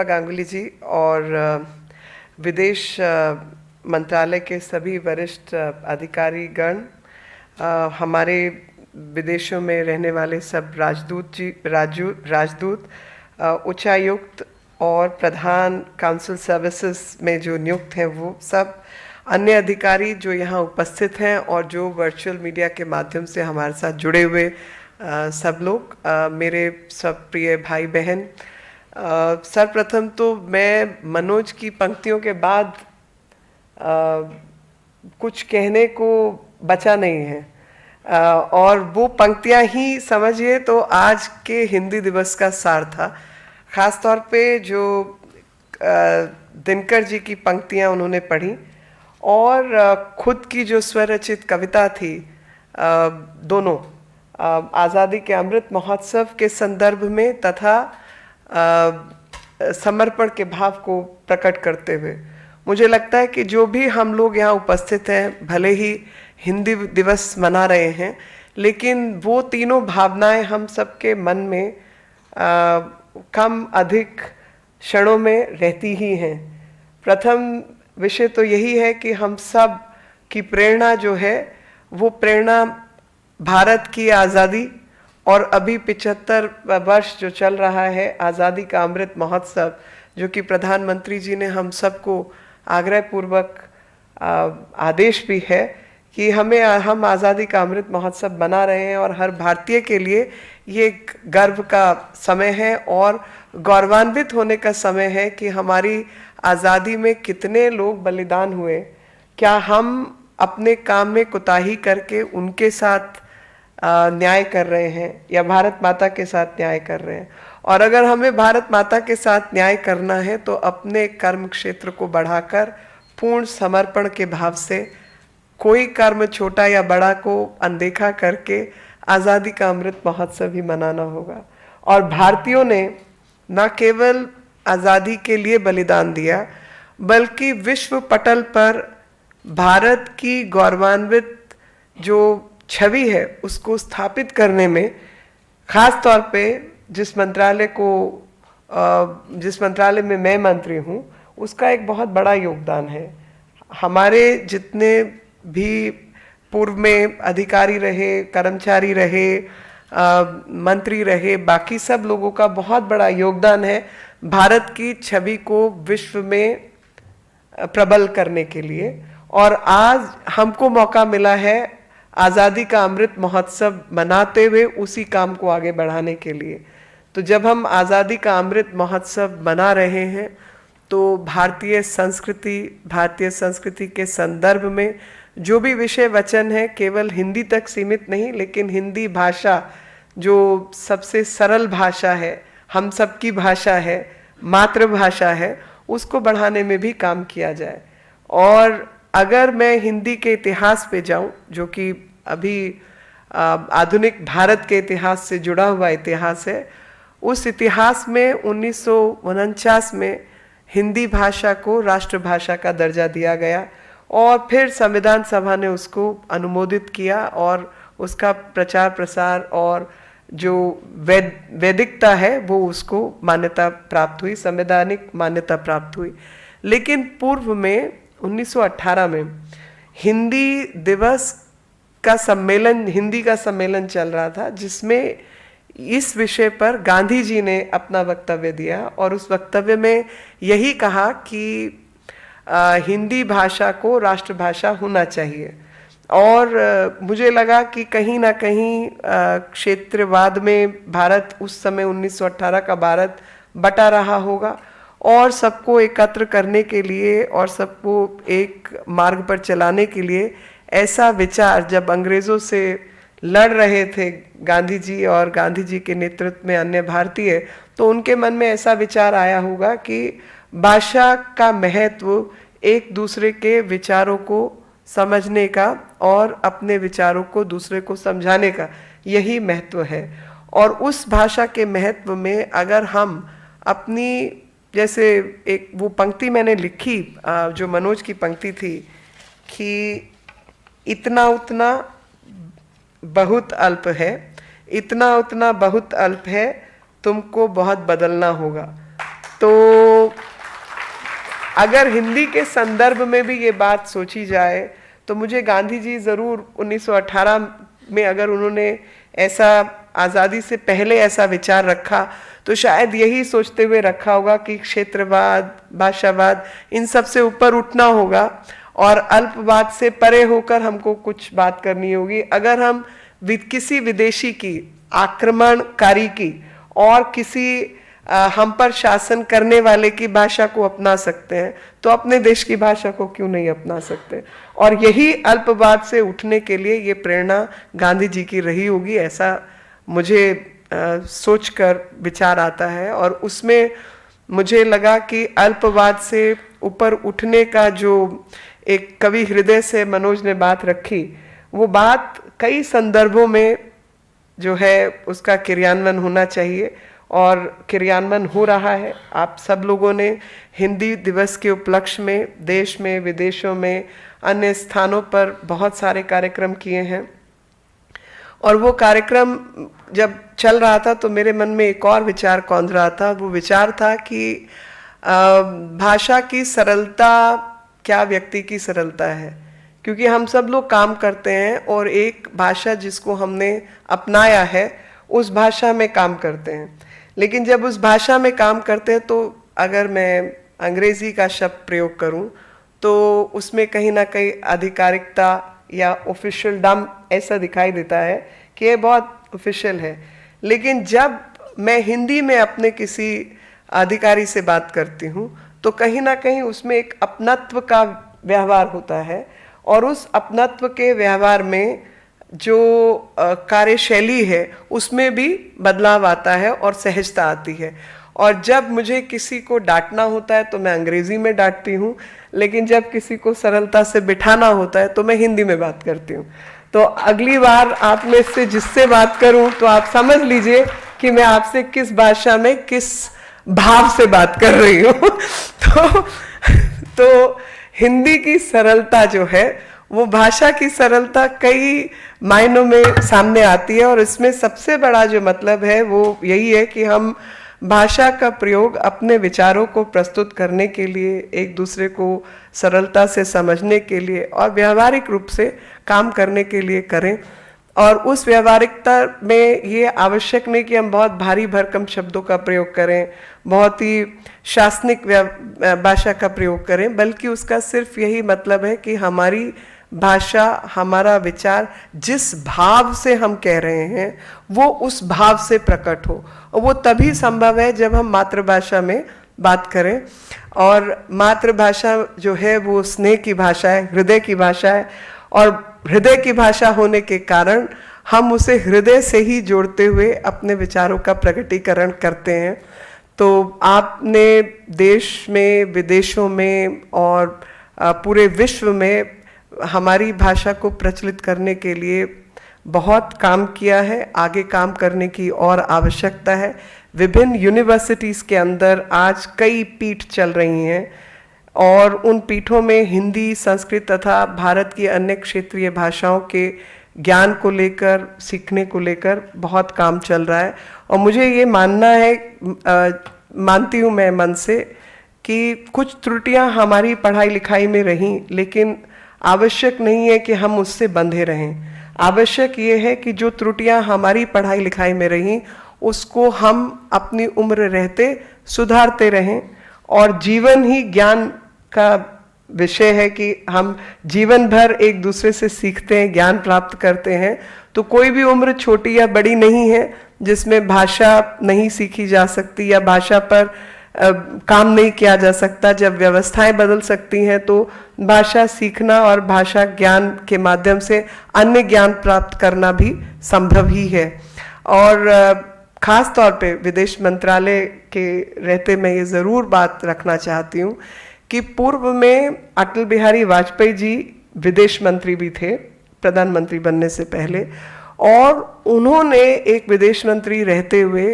गांगुली जी और विदेश मंत्रालय के सभी वरिष्ठ अधिकारी गण, हमारे विदेशों में रहने वाले सब राजदूत, उच्चायुक्त और प्रधान काउंसिल सर्विसेज में जो नियुक्त हैं वो सब, अन्य अधिकारी जो यहाँ उपस्थित हैं और जो वर्चुअल मीडिया के माध्यम से हमारे साथ जुड़े हुए सब लोग, मेरे सब प्रिय भाई बहन, सर्वप्रथम तो मैं मनोज की पंक्तियों के बाद कुछ कहने को बचा नहीं है, और वो पंक्तियां ही समझिए तो आज के हिंदी दिवस का सार था। ख़ास तौर पे जो दिनकर जी की पंक्तियां उन्होंने पढ़ी और खुद की जो स्वरचित कविता थी, दोनों आज़ादी के अमृत महोत्सव के संदर्भ में तथा समर्पण के भाव को प्रकट करते हुए, मुझे लगता है कि जो भी हम लोग यहाँ उपस्थित हैं, भले ही हिंदी दिवस मना रहे हैं, लेकिन वो तीनों भावनाएं हम सबके मन में कम अधिक क्षणों में रहती ही हैं। प्रथम विषय तो यही है कि हम सब की प्रेरणा जो है वो प्रेरणा भारत की आज़ादी और अभी 75 वर्ष जो चल रहा है आज़ादी का अमृत महोत्सव, जो कि प्रधानमंत्री जी ने हम सबको आग्रह पूर्वक आदेश भी है कि हम आज़ादी का अमृत महोत्सव मना रहे हैं, और हर भारतीय के लिए ये एक गर्व का समय है और गौरवान्वित होने का समय है कि हमारी आज़ादी में कितने लोग बलिदान हुए। क्या हम अपने काम में कोताही करके उनके साथ न्याय कर रहे हैं या भारत माता के साथ न्याय कर रहे हैं? और अगर हमें भारत माता के साथ न्याय करना है तो अपने कर्म क्षेत्र को बढ़ाकर पूर्ण समर्पण के भाव से, कोई कर्म छोटा या बड़ा को अनदेखा करके आज़ादी का अमृत महोत्सव ही मनाना होगा। और भारतीयों ने न केवल आज़ादी के लिए बलिदान दिया, बल्कि विश्व पटल पर भारत की गौरवान्वित जो छवि है उसको स्थापित करने में, खास तौर पे जिस मंत्रालय में मैं मंत्री हूँ, उसका एक बहुत बड़ा योगदान है। हमारे जितने भी पूर्व में अधिकारी रहे, कर्मचारी रहे, मंत्री रहे, बाकी सब लोगों का बहुत बड़ा योगदान है भारत की छवि को विश्व में प्रबल करने के लिए। और आज हमको मौका मिला है आज़ादी का अमृत महोत्सव मनाते हुए उसी काम को आगे बढ़ाने के लिए। तो जब हम आज़ादी का अमृत महोत्सव मना रहे हैं तो भारतीय संस्कृति के संदर्भ में जो भी विषय वचन है, केवल हिंदी तक सीमित नहीं, लेकिन हिंदी भाषा जो सबसे सरल भाषा है, हम सबकी भाषा है, मातृभाषा है, उसको बढ़ाने में भी काम किया जाए। और अगर मैं हिंदी के इतिहास पे जाऊं, जो कि अभी आधुनिक भारत के इतिहास से जुड़ा हुआ इतिहास है, उस इतिहास में 1949 में हिंदी भाषा को राष्ट्रभाषा का दर्जा दिया गया और फिर संविधान सभा ने उसको अनुमोदित किया और उसका प्रचार प्रसार और जो वैदिकता है वो उसको मान्यता प्राप्त हुई, संवैधानिक मान्यता प्राप्त हुई। लेकिन पूर्व में 1918 में हिंदी दिवस का सम्मेलन, हिंदी का सम्मेलन चल रहा था, जिसमें इस विषय पर गांधी जी ने अपना वक्तव्य दिया और उस वक्तव्य में यही कहा कि हिंदी भाषा को राष्ट्रभाषा होना चाहिए। और मुझे लगा कि कहीं ना कहीं क्षेत्रवाद में भारत उस समय 1918 का भारत बटा रहा होगा और सबको एकत्र करने के लिए और सबको एक मार्ग पर चलाने के लिए ऐसा विचार जब अंग्रेज़ों से लड़ रहे थे गांधी जी और गांधी जी के नेतृत्व में अन्य भारतीय, तो उनके मन में ऐसा विचार आया होगा कि भाषा का महत्व एक दूसरे के विचारों को समझने का और अपने विचारों को दूसरे को समझाने का, यही महत्व है। और उस भाषा के महत्व में अगर हम अपनी, जैसे एक वो पंक्ति मैंने लिखी जो मनोज की पंक्ति थी कि इतना उतना बहुत अल्प है, इतना उतना बहुत अल्प है, तुमको बहुत बदलना होगा। तो अगर हिंदी के संदर्भ में भी ये बात सोची जाए तो मुझे गांधी जी ज़रूर 1918 में अगर उन्होंने ऐसा आज़ादी से पहले ऐसा विचार रखा तो शायद यही सोचते हुए रखा होगा कि क्षेत्रवाद, भाषावाद, इन सब से ऊपर उठना होगा और अल्पवाद से परे होकर हमको कुछ बात करनी होगी। अगर हम किसी विदेशी की, आक्रमणकारी की और किसी हम पर शासन करने वाले की भाषा को अपना सकते हैं तो अपने देश की भाषा को क्यों नहीं अपना सकते। और यही अल्पवाद से उठने के लिए ये प्रेरणा गांधी जी की रही होगी, ऐसा मुझे सोचकर विचार आता है। और उसमें मुझे लगा कि अल्पवाद से ऊपर उठने का जो एक कवि हृदय से मनोज ने बात रखी, वो बात कई संदर्भों में जो है उसका क्रियान्वयन होना चाहिए और क्रियान्वयन हो रहा है। आप सब लोगों ने हिंदी दिवस के उपलक्ष्य में देश में, विदेशों में, अन्य स्थानों पर बहुत सारे कार्यक्रम किए हैं। और वो कार्यक्रम जब चल रहा था तो मेरे मन में एक और विचार कौंध रहा था। वो विचार था कि भाषा की सरलता क्या व्यक्ति की सरलता है, क्योंकि हम सब लोग काम करते हैं और एक भाषा जिसको हमने अपनाया है उस भाषा में काम करते हैं। लेकिन जब उस भाषा में काम करते हैं तो अगर मैं अंग्रेजी का शब्द प्रयोग करूं तो उसमें कहीं ना कहीं आधिकारिकता या ऑफिशियल डम ऐसा दिखाई देता है कि ये बहुत ऑफिशियल है। लेकिन जब मैं हिंदी में अपने किसी अधिकारी से बात करती हूं तो कहीं ना कहीं उसमें एक अपनत्व का व्यवहार होता है और उस अपनत्व के व्यवहार में जो कार्यशैली है उसमें भी बदलाव आता है और सहजता आती है। और जब मुझे किसी को डांटना होता है तो मैं अंग्रेजी में डांटती हूँ, लेकिन जब किसी को सरलता से बिठाना होता है तो मैं हिंदी में बात करती हूँ। तो अगली बार आप में से जिससे बात करूँ तो आप समझ लीजिए कि मैं आपसे किस भाषा में किस भाव से बात कर रही हूँ। तो हिंदी की सरलता जो है वो भाषा की सरलता कई मायनों में सामने आती है और इसमें सबसे बड़ा जो मतलब है वो यही है कि हम भाषा का प्रयोग अपने विचारों को प्रस्तुत करने के लिए, एक दूसरे को सरलता से समझने के लिए और व्यावहारिक रूप से काम करने के लिए करें। और उस व्यावहारिकता में ये आवश्यक नहीं कि हम बहुत भारी भरकम शब्दों का प्रयोग करें, बहुत ही शासनिक भाषा का प्रयोग करें, बल्कि उसका सिर्फ यही मतलब है कि हमारी भाषा, हमारा विचार जिस भाव से हम कह रहे हैं वो उस भाव से प्रकट हो। और वो तभी संभव है जब हम मातृभाषा में बात करें। और मातृभाषा जो है वो स्नेह की भाषा है, हृदय की भाषा है। और हृदय की भाषा होने के कारण हम उसे हृदय से ही जोड़ते हुए अपने विचारों का प्रकटीकरण करते हैं। तो आपने देश में, विदेशों में और पूरे विश्व में हमारी भाषा को प्रचलित करने के लिए बहुत काम किया है, आगे काम करने की और आवश्यकता है। विभिन्न यूनिवर्सिटीज़ के अंदर आज कई पीठ चल रही हैं और उन पीठों में हिंदी, संस्कृत तथा भारत की अन्य क्षेत्रीय भाषाओं के ज्ञान को लेकर, सीखने को लेकर बहुत काम चल रहा है। और मुझे ये मानना है, मानती हूँ मैं मन से, कि कुछ त्रुटियां हमारी पढ़ाई लिखाई में रहीं, लेकिन आवश्यक नहीं है कि हम उससे बंधे रहें। आवश्यक ये है कि जो त्रुटियां हमारी पढ़ाई लिखाई में रहीं उसको हम अपनी उम्र रहते सुधारते रहें। और जीवन ही ज्ञान का विषय है कि हम जीवन भर एक दूसरे से सीखते हैं, ज्ञान प्राप्त करते हैं। तो कोई भी उम्र छोटी या बड़ी नहीं है जिसमें भाषा नहीं सीखी जा सकती या भाषा पर काम नहीं किया जा सकता। जब व्यवस्थाएं बदल सकती हैं तो भाषा सीखना और भाषा ज्ञान के माध्यम से अन्य ज्ञान प्राप्त करना भी संभव ही है। और खास तौर पे विदेश मंत्रालय के रहते मैं ये ज़रूर बात रखना चाहती हूँ कि पूर्व में अटल बिहारी वाजपेयी जी विदेश मंत्री भी थे प्रधानमंत्री बनने से पहले, और उन्होंने एक विदेश मंत्री रहते हुए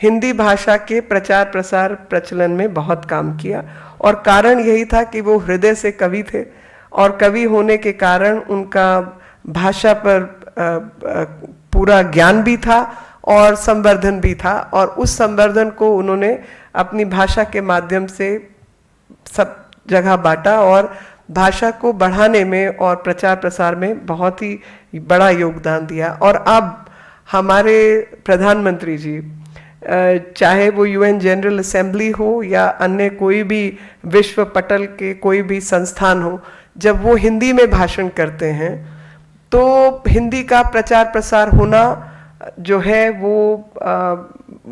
हिंदी भाषा के प्रचार प्रसार प्रचलन में बहुत काम किया। और कारण यही था कि वो हृदय से कवि थे और कवि होने के कारण उनका भाषा पर पूरा ज्ञान भी था और संवर्धन भी था, और उस संवर्धन को उन्होंने अपनी भाषा के माध्यम से सब जगह बांटा और भाषा को बढ़ाने में और प्रचार प्रसार में बहुत ही बड़ा योगदान दिया। और अब हमारे प्रधानमंत्री जी, चाहे वो यूएन जनरल असेंबली हो या अन्य कोई भी विश्व पटल के कोई भी संस्थान हो, जब वो हिंदी में भाषण करते हैं तो हिंदी का प्रचार प्रसार होना जो है वो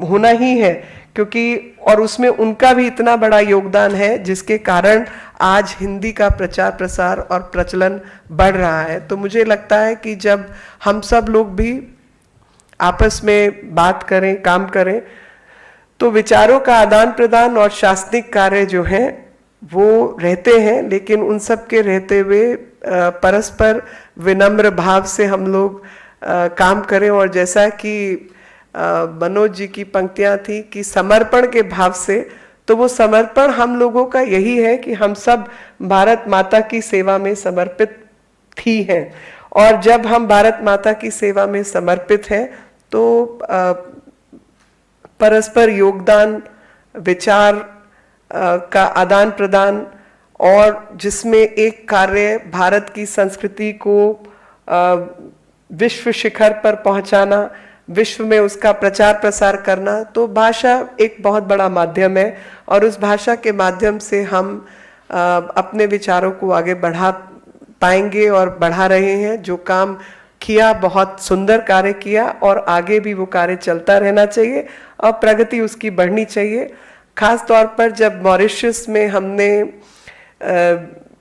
होना ही है, क्योंकि और उसमें उनका भी इतना बड़ा योगदान है जिसके कारण आज हिंदी का प्रचार प्रसार और प्रचलन बढ़ रहा है। तो मुझे लगता है कि जब हम सब लोग भी आपस में बात करें, काम करें, तो विचारों का आदान प्रदान और शासनिक कार्य जो हैं वो रहते हैं, लेकिन उन सब के रहते हुए परस्पर विनम्र भाव से हम लोग काम करें। और जैसा कि मनोज जी की पंक्तियां थी कि समर्पण के भाव से, तो वो समर्पण हम लोगों का यही है कि हम सब भारत माता की सेवा में समर्पित थी हैं, और जब हम भारत माता की सेवा में समर्पित हैं तो परस्पर योगदान, विचार का आदान प्रदान, और जिसमें एक कार्य भारत की संस्कृति को विश्व शिखर पर पहुंचाना, विश्व में उसका प्रचार प्रसार करना, तो भाषा एक बहुत बड़ा माध्यम है और उस भाषा के माध्यम से हम अपने विचारों को आगे बढ़ा पाएंगे और बढ़ा रहे हैं। जो काम किया, बहुत सुंदर कार्य किया और आगे भी वो कार्य चलता रहना चाहिए और प्रगति उसकी बढ़नी चाहिए। खास तौर पर जब मॉरिशस में हमने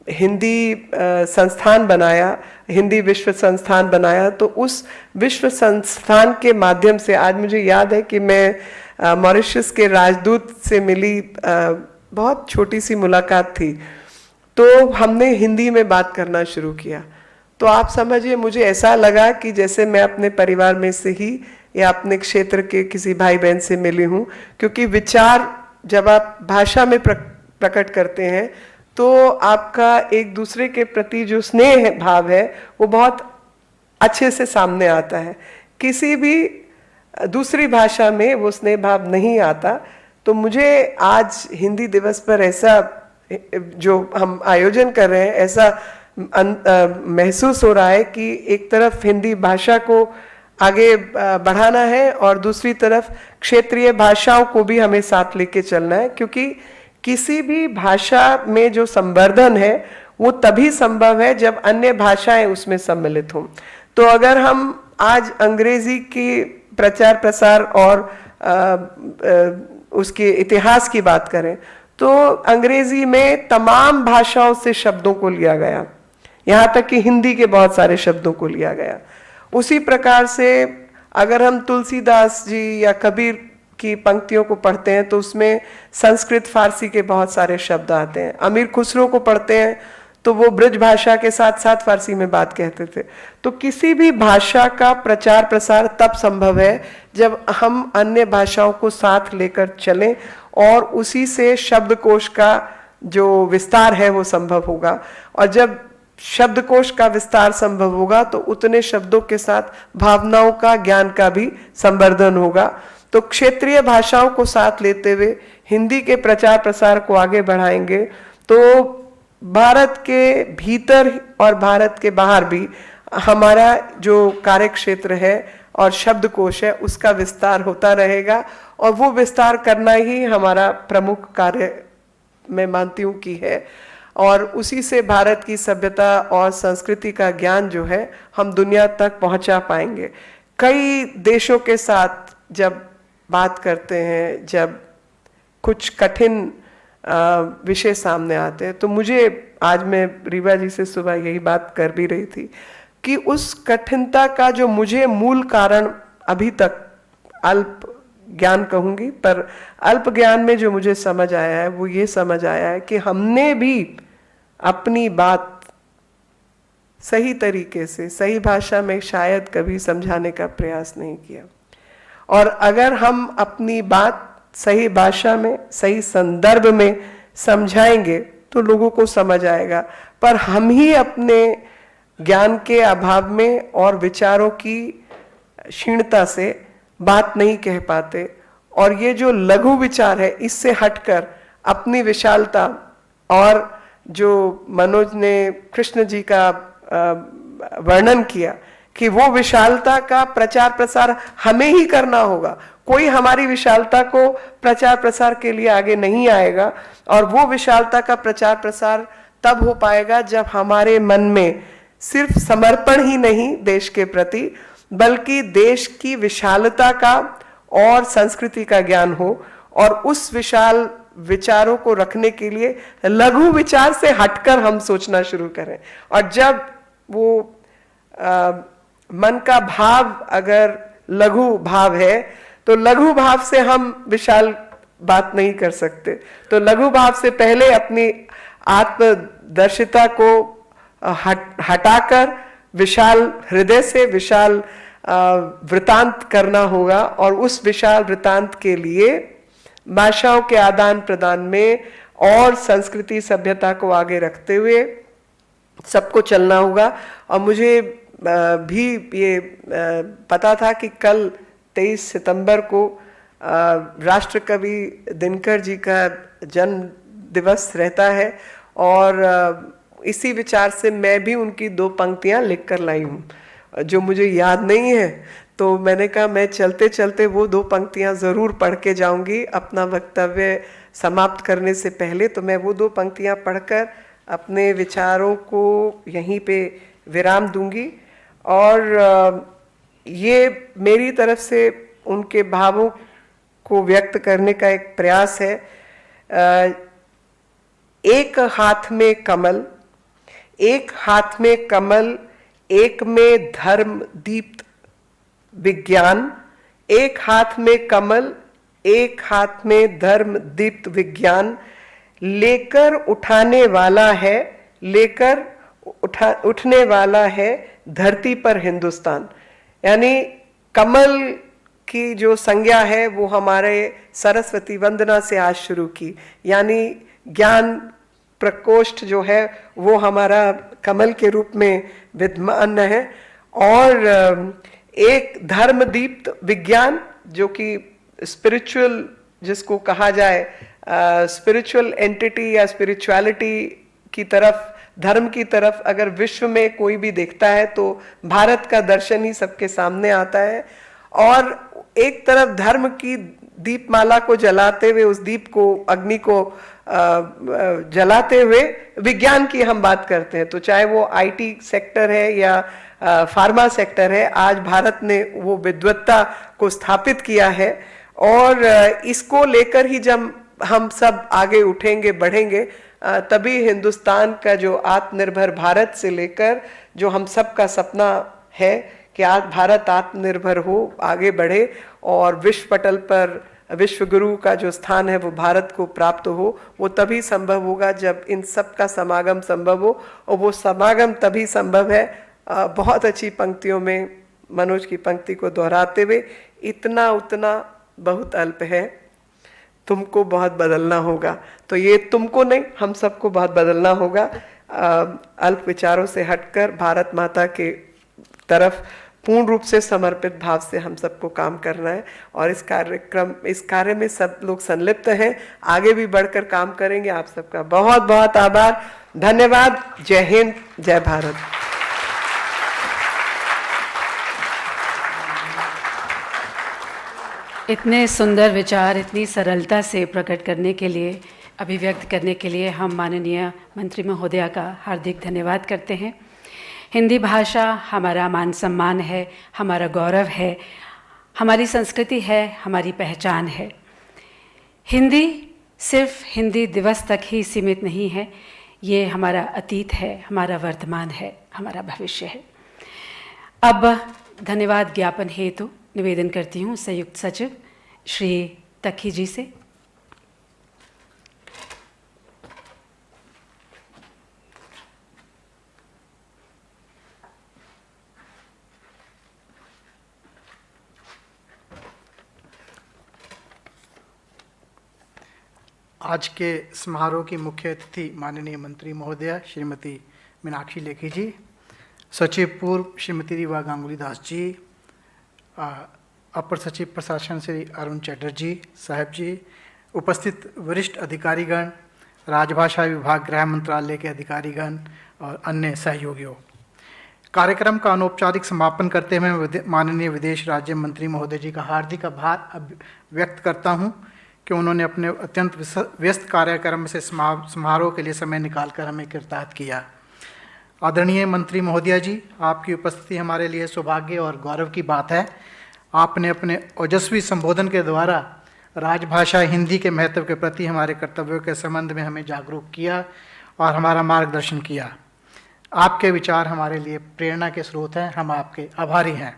हिंदी संस्थान बनाया, हिंदी विश्व संस्थान बनाया, तो उस विश्व संस्थान के माध्यम से आज मुझे याद है कि मैं मॉरिशस के राजदूत से मिली, बहुत छोटी सी मुलाकात थी, तो हमने हिंदी में बात करना शुरू किया। तो आप समझिए, मुझे ऐसा लगा कि जैसे मैं अपने परिवार में से ही या अपने क्षेत्र के किसी भाई बहन से मिली हूँ, क्योंकि विचार जब आप भाषा में प्रकट करते हैं तो आपका एक दूसरे के प्रति जो स्नेह भाव है वो बहुत अच्छे से सामने आता है। किसी भी दूसरी भाषा में वो स्नेह भाव नहीं आता। तो मुझे आज हिंदी दिवस पर ऐसा जो हम आयोजन कर रहे हैं, ऐसा महसूस हो रहा है कि एक तरफ हिंदी भाषा को आगे बढ़ाना है और दूसरी तरफ क्षेत्रीय भाषाओं को भी हमें साथ लेके चलना है, क्योंकि किसी भी भाषा में जो संवर्धन है वो तभी संभव है जब अन्य भाषाएं उसमें सम्मिलित हों। तो अगर हम आज अंग्रेजी की प्रचार प्रसार और उसके इतिहास की बात करें तो अंग्रेजी में तमाम भाषाओं से शब्दों को लिया गया, यहाँ तक कि हिंदी के बहुत सारे शब्दों को लिया गया। उसी प्रकार से अगर हम तुलसीदास जी या कबीर की पंक्तियों को पढ़ते हैं तो उसमें संस्कृत फारसी के बहुत सारे शब्द आते हैं। अमीर खुसरो को पढ़ते हैं तो वो ब्रज भाषा के साथ साथ फारसी में बात कहते थे। तो किसी भी भाषा का प्रचार प्रसार तब संभव है जब हम अन्य भाषाओं को साथ लेकर चलें और उसी से शब्दकोश का जो विस्तार है वो संभव होगा। और जब शब्दकोश का विस्तार संभव होगा तो उतने शब्दों के साथ भावनाओं का, ज्ञान का भी संवर्धन होगा। तो क्षेत्रीय भाषाओं को साथ लेते हुए हिंदी के प्रचार प्रसार को आगे बढ़ाएंगे तो भारत के भीतर और भारत के बाहर भी हमारा जो कार्य क्षेत्र है और शब्दकोश है उसका विस्तार होता रहेगा, और वो विस्तार करना ही हमारा प्रमुख कार्य मैं मानती हूँ कि है। और उसी से भारत की सभ्यता और संस्कृति का ज्ञान जो है हम दुनिया तक पहुँचा पाएंगे। कई देशों के साथ जब बात करते हैं, जब कुछ कठिन विषय सामने आते हैं, तो मुझे आज मैं रीवा जी से सुबह यही बात कर भी रही थी कि उस कठिनता का जो मुझे मूल कारण अभी तक अल्प ज्ञान कहूँगी, पर अल्प ज्ञान में जो मुझे समझ आया है वो ये समझ आया है कि हमने भी अपनी बात सही तरीके से, सही भाषा में शायद कभी समझाने का प्रयास नहीं किया। और अगर हम अपनी बात सही भाषा में, सही संदर्भ में समझाएंगे तो लोगों को समझ आएगा। पर हम ही अपने ज्ञान के अभाव में और विचारों की क्षीणता से बात नहीं कह पाते, और ये जो लघु विचार है इससे हटकर अपनी विशालता, और जो मनोज ने कृष्ण जी का वर्णन किया कि वो विशालता का प्रचार प्रसार हमें ही करना होगा, कोई हमारी विशालता को प्रचार प्रसार के लिए आगे नहीं आएगा, और वो विशालता का प्रचार प्रसार तब हो पाएगा जब हमारे मन में सिर्फ समर्पण ही नहीं देश के प्रति, बल्कि देश की विशालता का और संस्कृति का ज्ञान हो, और उस विशाल विचारों को रखने के लिए लघु विचार से हटकर हम सोचना शुरू करें। और जब वो मन का भाव अगर लघु भाव है, तो लघु भाव से हम विशाल बात नहीं कर सकते। तो लघु भाव से पहले अपनी आत्मदर्शिता को हटाकर विशाल हृदय से विशाल वृतांत करना होगा, और उस विशाल वृतांत के लिए भाषाओं के आदान प्रदान में और संस्कृति सभ्यता को आगे रखते हुए सबको चलना होगा। और मुझे भी ये पता था कि कल 23 सितंबर को राष्ट्रकवि दिनकर जी का जन्म दिवस रहता है, और इसी विचार से मैं भी उनकी 2 पंक्तियां लिख कर लाई हूँ जो मुझे याद नहीं है। तो मैंने कहा मैं चलते चलते वो 2 पंक्तियां ज़रूर पढ़ के जाऊंगी अपना वक्तव्य समाप्त करने से पहले। तो मैं वो 2 पंक्तियां पढ़कर अपने विचारों को यहीं पे विराम दूंगी, और ये मेरी तरफ से उनके भावों को व्यक्त करने का एक प्रयास है। एक हाथ में कमल, एक हाथ में कमल, एक में धर्म दीप्त विज्ञान, एक हाथ में कमल, एक हाथ में धर्म दीप्त विज्ञान, लेकर उठाने वाला है, लेकर उठने वाला है धरती पर हिंदुस्तान। यानी कमल की जो संज्ञा है वो हमारे सरस्वती वंदना से आज शुरू की, यानी ज्ञान प्रकोष्ठ जो है वो हमारा कमल के रूप में विद्यमान है, और एक धर्मदीप्त विज्ञान जो कि स्पिरिचुअल जिसको कहा जाए, स्पिरिचुअल एंटिटी या स्पिरिचुअलिटी की तरफ, धर्म की तरफ अगर विश्व में कोई भी देखता है तो भारत का दर्शन ही सबके सामने आता है। और एक तरफ धर्म की दीपमाला को जलाते हुए, उस दीप को, अग्नि को जलाते हुए विज्ञान की हम बात करते हैं, तो चाहे वो आईटी सेक्टर है या फार्मा सेक्टर है, आज भारत ने वो विद्वत्ता को स्थापित किया है, और इसको लेकर ही जब हम सब आगे उठेंगे, बढ़ेंगे, तभी हिंदुस्तान का जो आत्मनिर्भर भारत से लेकर जो हम सब का सपना है कि आज भारत आत्मनिर्भर हो, आगे बढ़े और विश्व पटल पर विश्व गुरु का जो स्थान है वो भारत को प्राप्त हो, वो तभी संभव होगा जब इन सब का समागम संभव हो, और वो समागम तभी संभव है। बहुत अच्छी पंक्तियों में मनोज की पंक्ति को दोहराते हुए, इतना उतना बहुत अल्प है, तुमको बहुत बदलना होगा। तो ये तुमको नहीं, हम सबको बहुत बदलना होगा। अल्प विचारों से हटकर भारत माता के तरफ पूर्ण रूप से समर्पित भाव से हम सबको काम करना है, और इस कार्य में सब लोग संलिप्त हैं, आगे भी बढ़कर काम करेंगे। आप सबका बहुत बहुत आभार, धन्यवाद। जय हिंद, जय भारत। इतने सुंदर विचार इतनी सरलता से प्रकट करने के लिए, अभिव्यक्त करने के लिए हम माननीय मंत्री महोदया का हार्दिक धन्यवाद करते हैं। हिंदी भाषा हमारा मान सम्मान है, हमारा गौरव है, हमारी संस्कृति है, हमारी पहचान है। हिंदी सिर्फ हिंदी दिवस तक ही सीमित नहीं है, ये हमारा अतीत है, हमारा वर्तमान है, हमारा भविष्य है। अब धन्यवाद ज्ञापन हेतु निवेदन करती हूँ संयुक्त सचिव श्री तखी जी से। आज के समारोह की मुख्य अतिथि माननीय मंत्री महोदया श्रीमती मीनाक्षी लेखी जी, सचिव पूर्व श्रीमती रीवा गांगुली दास जी, अपर सचिव प्रशासन श्री अरुण चटर्जी साहब जी, उपस्थित वरिष्ठ अधिकारीगण, राजभाषा विभाग गृह मंत्रालय के अधिकारीगण और अन्य सहयोगियों, कार्यक्रम का अनौपचारिक समापन करते हुए माननीय विदेश राज्य मंत्री महोदय जी का हार्दिक आभार व्यक्त करता हूं कि उन्होंने अपने अत्यंत व्यस्त कार्यक्रम से समारोह के लिए समय निकालकर हमें कृतार्थ किया। आदरणीय मंत्री महोदया जी, आपकी उपस्थिति हमारे लिए सौभाग्य और गौरव की बात है। आपने अपने ओजस्वी संबोधन के द्वारा राजभाषा हिंदी के महत्व के प्रति हमारे कर्तव्यों के संबंध में हमें जागरूक किया और हमारा मार्गदर्शन किया। आपके विचार हमारे लिए प्रेरणा के स्रोत हैं, हम आपके आभारी हैं।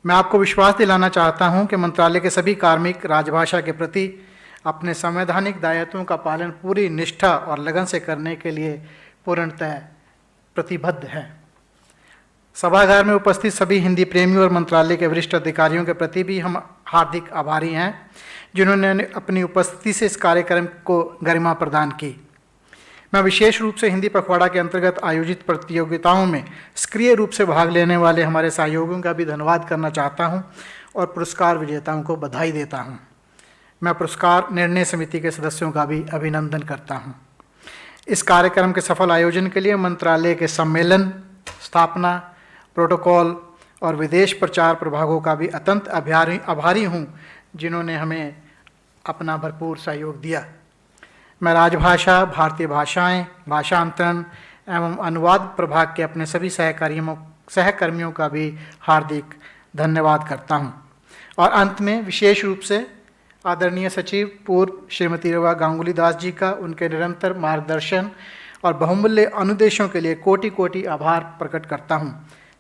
मैं आपको विश्वास दिलाना चाहता हूं कि मंत्रालय के सभी कार्मिक राजभाषा के प्रति अपने संवैधानिक दायित्वों का पालन पूरी निष्ठा और लगन से करने के लिए पूर्णतः प्रतिबद्ध हैं। सभागार में उपस्थित सभी हिंदी प्रेमियों और मंत्रालय के वरिष्ठ अधिकारियों के प्रति भी हम हार्दिक आभारी हैं, जिन्होंने अपनी उपस्थिति से इस कार्यक्रम को गरिमा प्रदान की। मैं विशेष रूप से हिंदी पखवाड़ा के अंतर्गत आयोजित प्रतियोगिताओं में सक्रिय रूप से भाग लेने वाले हमारे सहयोगियों का भी धन्यवाद करना चाहता हूं और पुरस्कार विजेताओं को बधाई देता हूं। मैं पुरस्कार निर्णय समिति के सदस्यों का भी अभिनंदन करता हूं। इस कार्यक्रम के सफल आयोजन के लिए मंत्रालय के सम्मेलन, स्थापना, प्रोटोकॉल और विदेश प्रचार प्रभागों का भी अत्यंत आभारी हूँ, जिन्होंने हमें अपना भरपूर सहयोग दिया। मैं राजभाषा, भारतीय भाषाएं, भाषांतरण एवं अनुवाद प्रभाग के अपने सभी सहकर्मियों का भी हार्दिक धन्यवाद करता हूं। और अंत में विशेष रूप से आदरणीय सचिव पूर्व श्रीमती रेवा गांगुली दास जी का उनके निरंतर मार्गदर्शन और बहुमूल्य अनुदेशों के लिए कोटि कोटि आभार प्रकट करता हूं,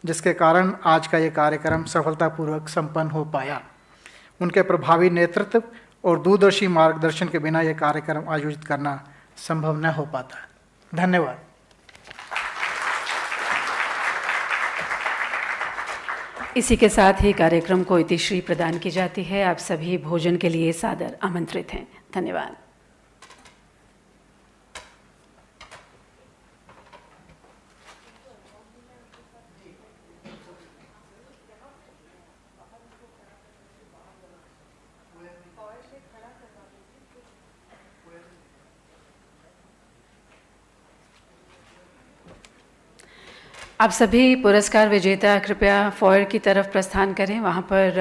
जिसके कारण आज का ये कार्यक्रम सफलतापूर्वक संपन्न हो पाया। उनके प्रभावी नेतृत्व और दूरदर्शी मार्गदर्शन के बिना यह कार्यक्रम आयोजित करना संभव न हो पाता। धन्यवाद। इसी के साथ ही कार्यक्रम को इतिश्री प्रदान की जाती है। आप सभी भोजन के लिए सादर आमंत्रित हैं। धन्यवाद। आप सभी पुरस्कार विजेता कृपया फॉयर की तरफ प्रस्थान करें। वहाँ पर